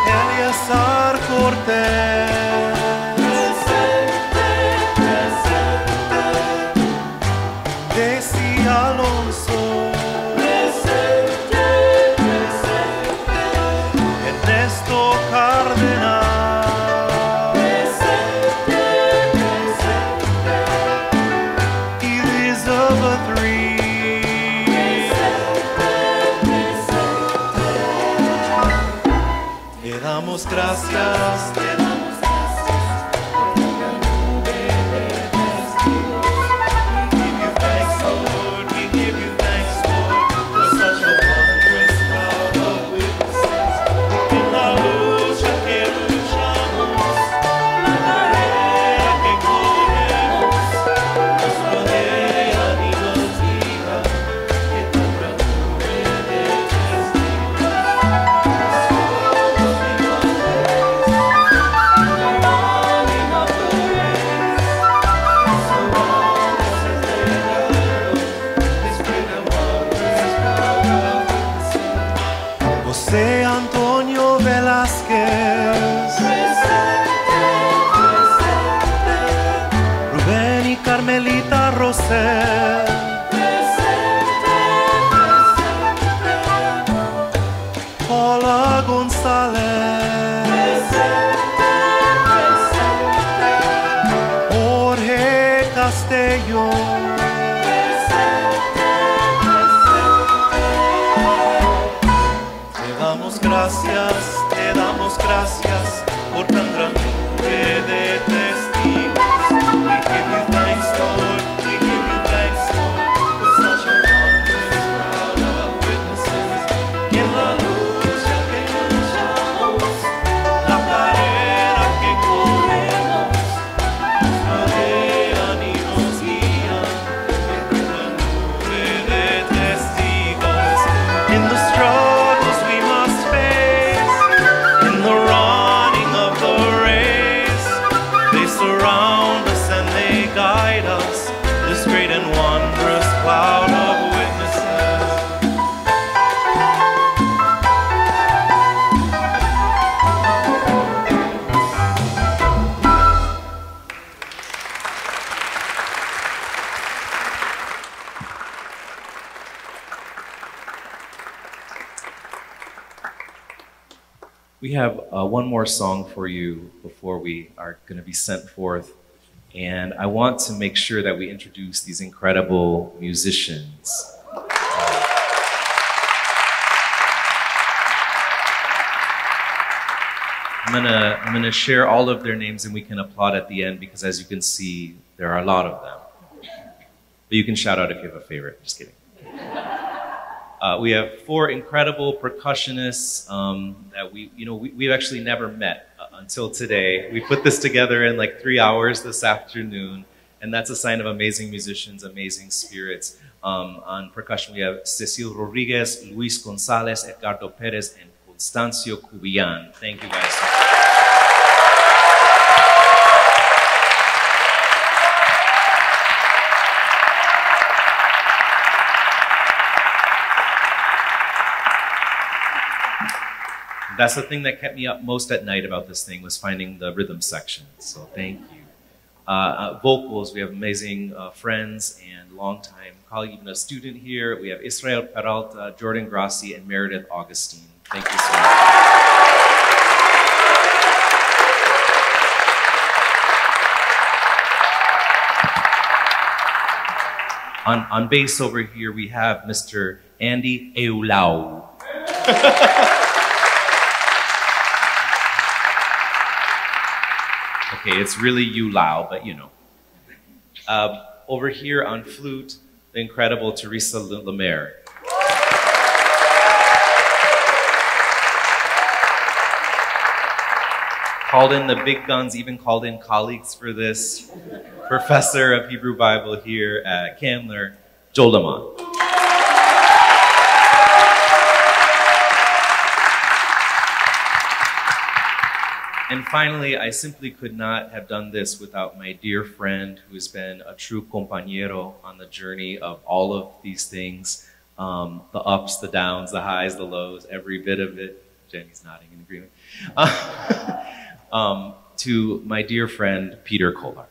C: Eleazar Cortés, Tony Alonso, Ernesto Cardenal, Elizabeth Reed, te damos gracias, te damos gracias por la gran nube de testigos. We give you thanks, Lord, we give you thanks, Lord, for such a wondrous cloud of witnesses. En la lucha que luchamos, la carrera que corremos, nos rodean y nos guían en la gran nube de testigos. José Antonio Velázquez, Rubén y Carmelita Rosel, Paula González, Jorge Castellón, te damos gracias por tan gran nube de testigos. We give you thanks, Lord, we give you thanks, Lord, for such a wondrous crowd of witnesses. Y en la lucha que luchamos, la carrera que corremos, nos rodean y nos guían en la gran nube de testigos. In the struggles we must face, in the running of the race, they surround us and they guide us, this great and wondrous cloud of witnesses.
F: We have one more song for you before we are going to be sent forth. And I want to make sure that we introduce these incredible musicians. I'm gonna share all of their names and we can applaud at the end because as you can see, there are a lot of them. But you can shout out if you have a favorite, just kidding. We have 4 incredible percussionists that we've actually never met until today. We put this together in like 3 hours this afternoon, and that's a sign of amazing musicians, amazing spirits. On percussion, we have Cecil Rodriguez, Luis Gonzalez, Edgardo Perez, and Constancio Cubillan. Thank you guys so much. That's the thing that kept me up most at night about this thing was finding the rhythm section. So thank you. Vocals, we have amazing friends and longtime colleague, even a student here. We have Israel Peralta, Jordan Grassi, and Meredith Augustine. Thank you so much. On bass over here, we have Mr. Andy Eulau. Okay, it's really Yu Lao, but you know. Over here on flute, the incredible Teresa Lemaire. Called in the big guns, even called in colleagues for this. Professor of Hebrew Bible here at Candler, Joel Lamont. And finally, I simply could not have done this without my dear friend who has been a true compañero on the journey of all of these things, the ups, the downs, the highs, the lows, every bit of it. Jenny's nodding in agreement. To my dear friend, Peter Kolar.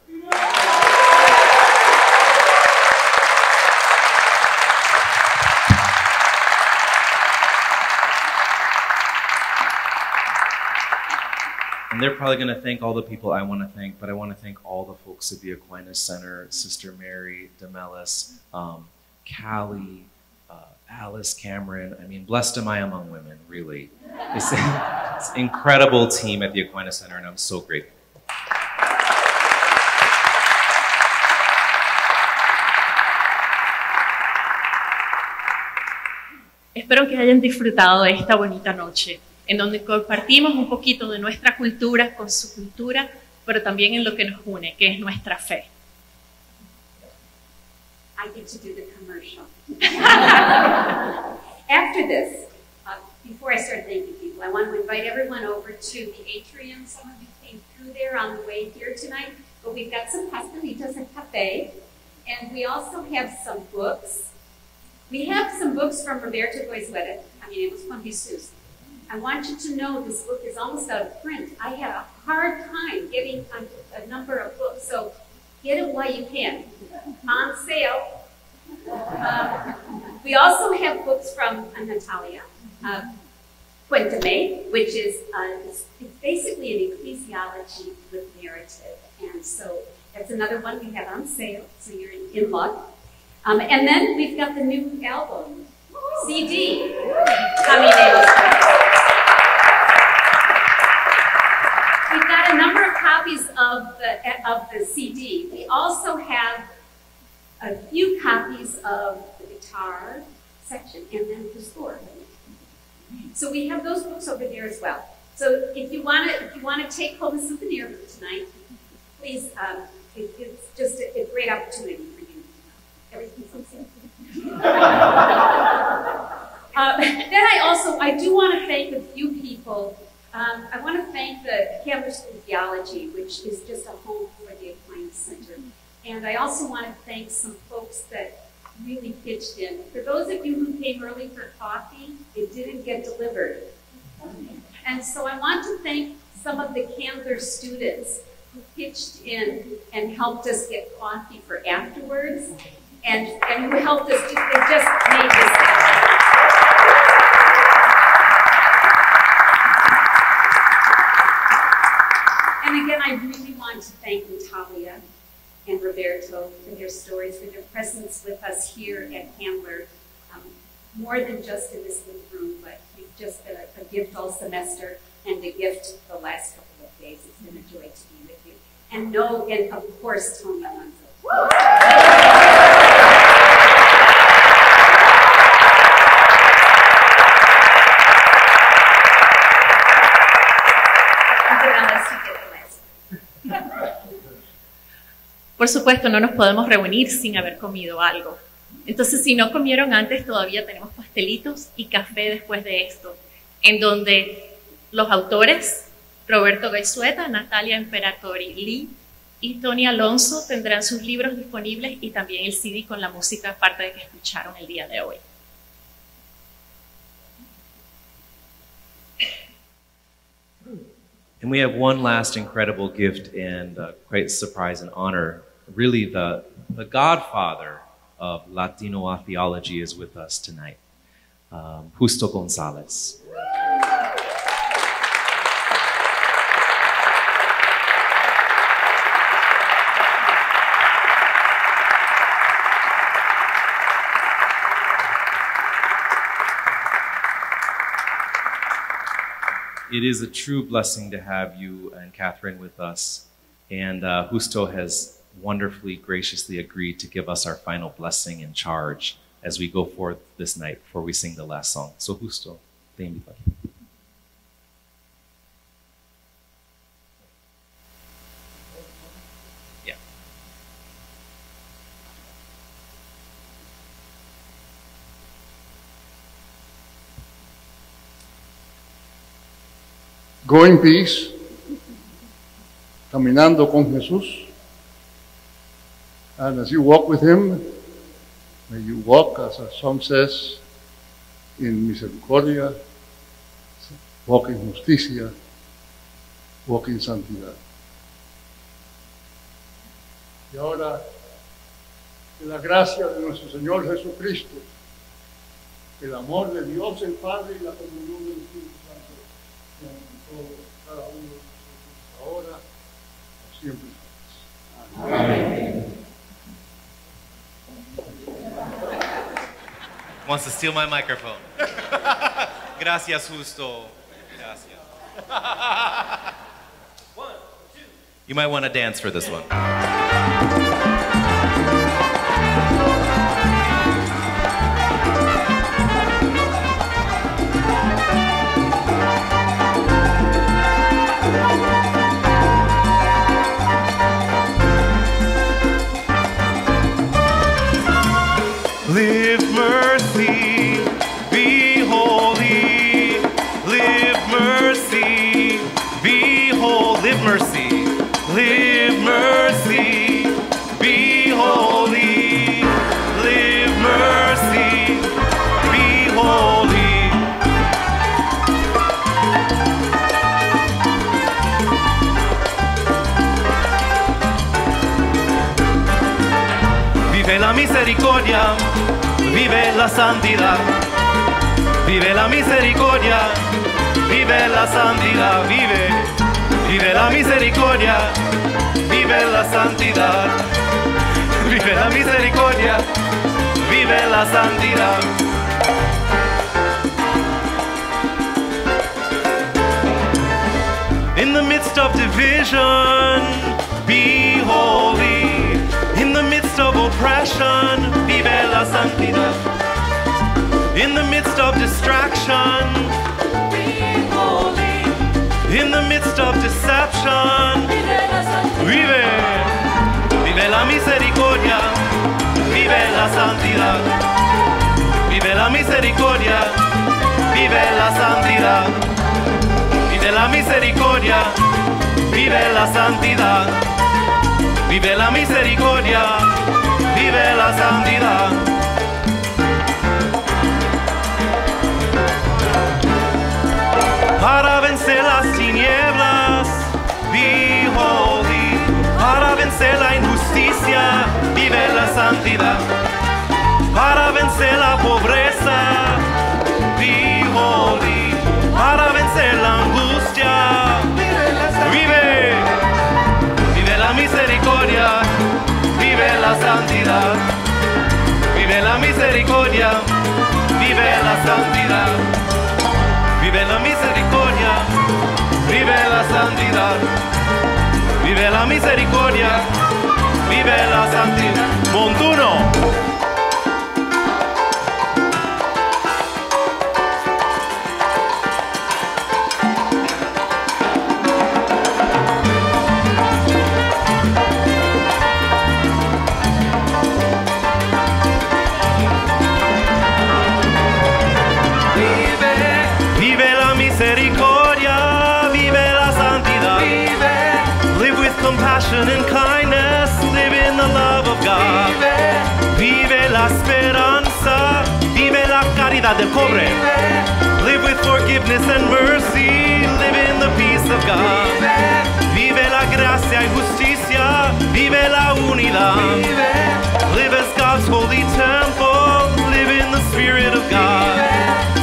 F: And they're probably going to thank all the people I want to thank, but I want to thank all the folks at the Aquinas Center, Sister Mary DeMellis, Callie, Alice, Cameron. I mean, blessed am I among women, really. It's an incredible team at the Aquinas Center, and I'm so grateful.
A: Espero que hayan disfrutado de esta bonita noche, en donde compartimos un poquito de nuestra cultura con su cultura, pero también en lo que nos une, que es nuestra fe.
B: I get to do the commercial. After this, before I start thanking people, I want to invite everyone over to the atrium. Some of you came through there on the way here tonight, but we've got some pastelitos and cafe, and we also have some books. We have some books from Roberto Goizueta Caminemos Con Jesús. I want you to know this book is almost out of print. I had a hard time getting a number of books, so get it while you can. On sale. We also have books from Natalia Imperatori-Lee, which is it's basically an ecclesiology with narrative. And so that's another one we have on sale, so you're in luck. And then we've got the new album, CD, Caminemos Con Jesús. We've got a number of copies of the CD. We also have a few copies of the guitar section and then the score. So we have those books over there as well. So if you want to take home a souvenir for tonight, please, it's just a great opportunity for you. Everything's so simple. Then I do want to thank a few people. I want to thank the Candler School of Theology, which is just a home for the Aquinas Center. And I also want to thank some folks that really pitched in. For those of you who came early for coffee, it didn't get delivered. And so I want to thank some of the Candler students who pitched in and helped us get coffee for afterwards, and who helped us do, they just made this happen. And again, I really want to thank Natalia and Roberto for their stories, for their presence with us here at Candler, more than just in this little room, but you've just been a gift all semester and a gift the last couple of days. It's been a joy to be with you. And of course, Tony Alonso.
A: Por supuesto, no nos podemos reunir sin haber comido algo. Entonces, si no comieron antes, todavía tenemos pastelitos y café después de esto, en donde los autores, Roberto Goizueta, Natalia Imperatori-Lee y Tony Alonso, tendrán sus libros disponibles y también el CD con la música aparte de que escucharon el día de hoy.
F: And we have one last incredible gift and great surprise and honor. Really, the godfather of Latino theology is with us tonight, Justo Gonzalez. It is a true blessing to have you and Catherine with us. And Justo has wonderfully, graciously agreed to give us our final blessing and charge as we go forth this night before we sing the last song. So Justo, te invito. Yeah.
H: Go in peace, Caminando con Jesús. And as you walk with him, may you walk, as our song says, in misericordia, walk in justicia, walk in santidad. Y ahora, que la gracia de nuestro Señor Jesucristo, el amor de Dios el Padre y la comunión del Espíritu Santo sean con todos, cada uno de nosotros, ahora, por siempre. Amén.
F: Wants to steal my microphone. Gracias, Justo. Gracias. 1, 2. You might want to dance for this one.
C: Live mercy, be holy. Live mercy, be holy. Live mercy, live mercy, be holy. Live mercy, be holy. Vive la misericordia. Vive la santidad, vive la misericordia, vive la santidad, vive la misericordia, vive la santidad, vive la misericordia, vive la santidad. In the midst of division, be holy. In the midst of oppression, vive la santidad. In the midst of distraction, be holy. In the midst of deception, vive la misericordia, vive la santidad. Vive la misericordia, vive la santidad. Vive la misericordia, vive la santidad. Vive la misericordia, vive la santidad. Para vencer las tinieblas, be holy. Para vencer la injusticia, vive la santidad. Para vencer la pobreza, be holy. Para vencer la angustia, vive la misericordia, vive la santidad. Vive la misericordia, vive la santidad. Vive la misericordia, vive la santidad. Vive la misericordia, vive la santidad. Montuno. Compassion and kindness, live in the love of God. Vive la esperanza, vive la caridad del pobre. Live with forgiveness and mercy, live in the peace of God. Vive la gracia y justicia, vive la unidad. Live as God's holy temple, live in the Spirit of God.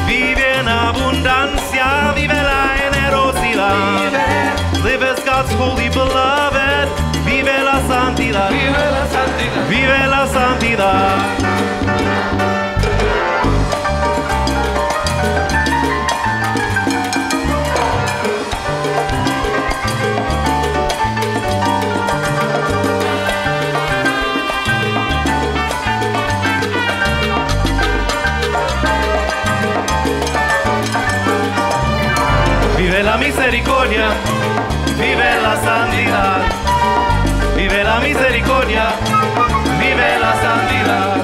C: Vive en abundancia, vive la generosidad. Live as God's holy beloved, vive la santidad, vive la santidad, vive la santidad. misericordia, vive la santidad. Vive la misericordia, vive la santidad.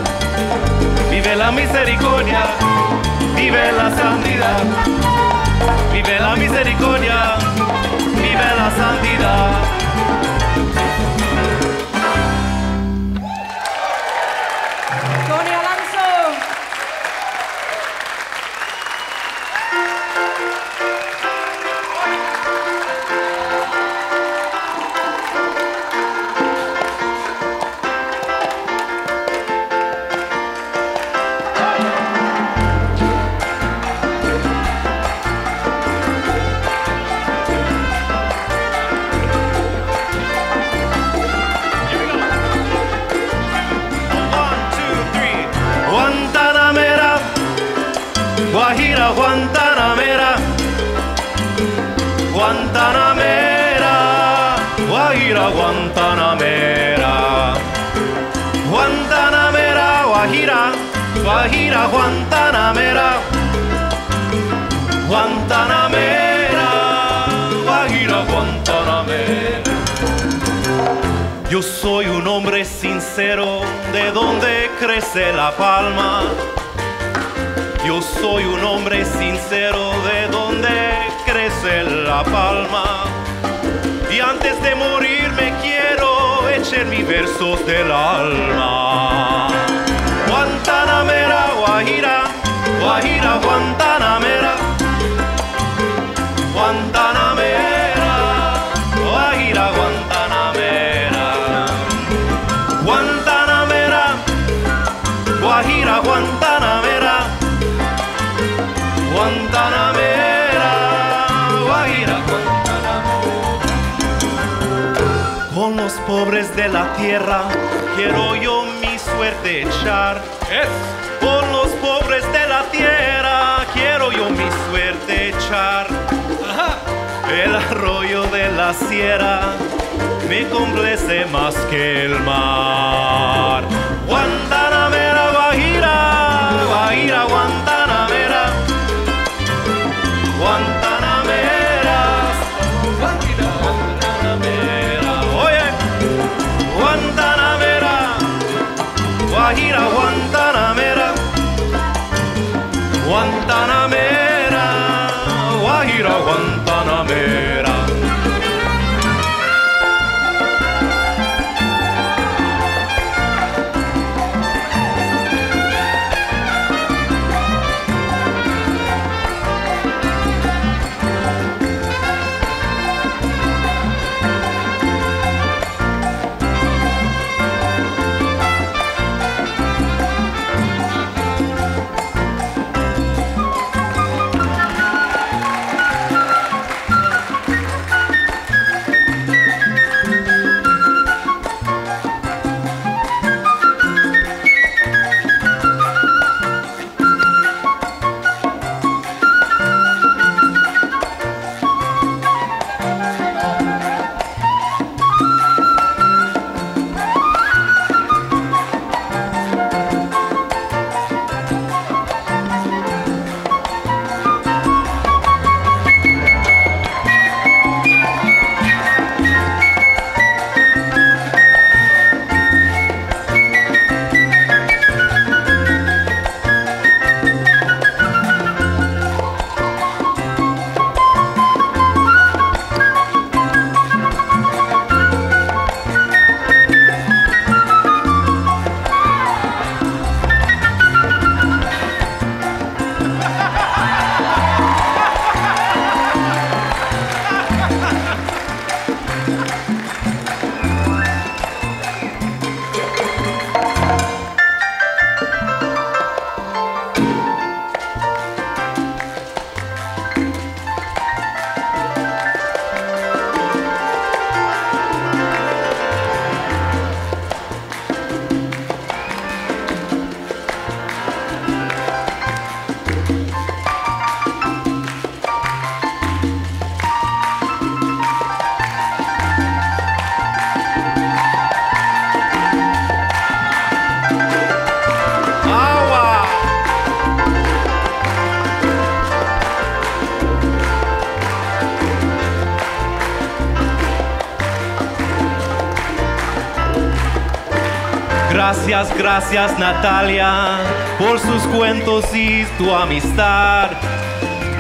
C: Vive la misericordia, vive la santidad. Vive la misericordia, vive la santidad.
I: Tony Alonso.
C: Guajira, Guantanamera, Guantanamera, Guajira, Guantanamera, Guantanamera, Guajira, Guajira, Guantanamera, Guantanamera, Guajira, Guantanamera. Yo soy un hombre sincero, de donde crece la palma. Yo soy un hombre sincero, de donde crece la palma. Y antes de morir me quiero echar mis versos del alma. Guantanamera, Guajira, Guajira, Guantanamera, Guantanamera, Guajira, Guantanamera, Guantanamera, Guajira, Guantanamera, Guantanamera, Guajira, Guantanamera. Con los pobres de la tierra quiero yo mi suerte echar. Con los pobres de la tierra quiero yo mi suerte echar. El arroyo de la sierra me complace más que el mar. Guantanamera, Guajira, Guajira, Guantanamera, Guantanamera, Guajira, Guantanamera. Oye, Guantanamera, Guajira, Guantanamera, Guantanamera, Guajira, Guantanamera. Gracias, gracias Natalia por sus cuentos y tu amistad.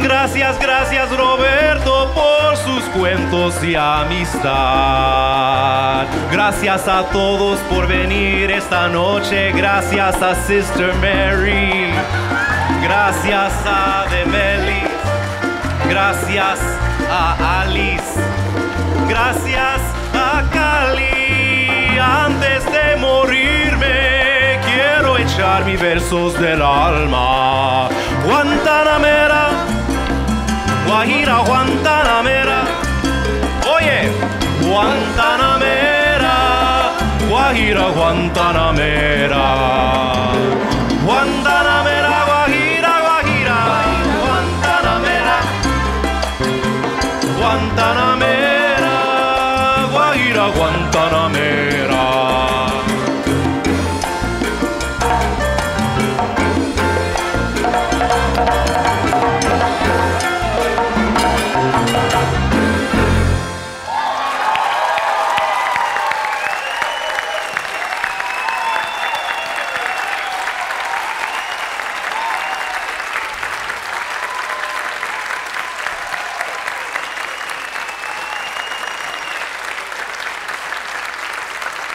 C: Gracias, gracias Roberto por sus cuentos y amistad. Gracias a todos por venir esta noche. Gracias a Sister Mary. Gracias a Demelis. Gracias a Alice. Gracias a Cali. Antes de morirme quiero echar mis versos del alma. Guantanamera, Guajira, Guantanamera. Oye, Guantanamera, Guajira, Guantanamera. Guantanamera, Guajira, Guajira, Guantanamera. Guantanamera, Guajira, Guantanamera.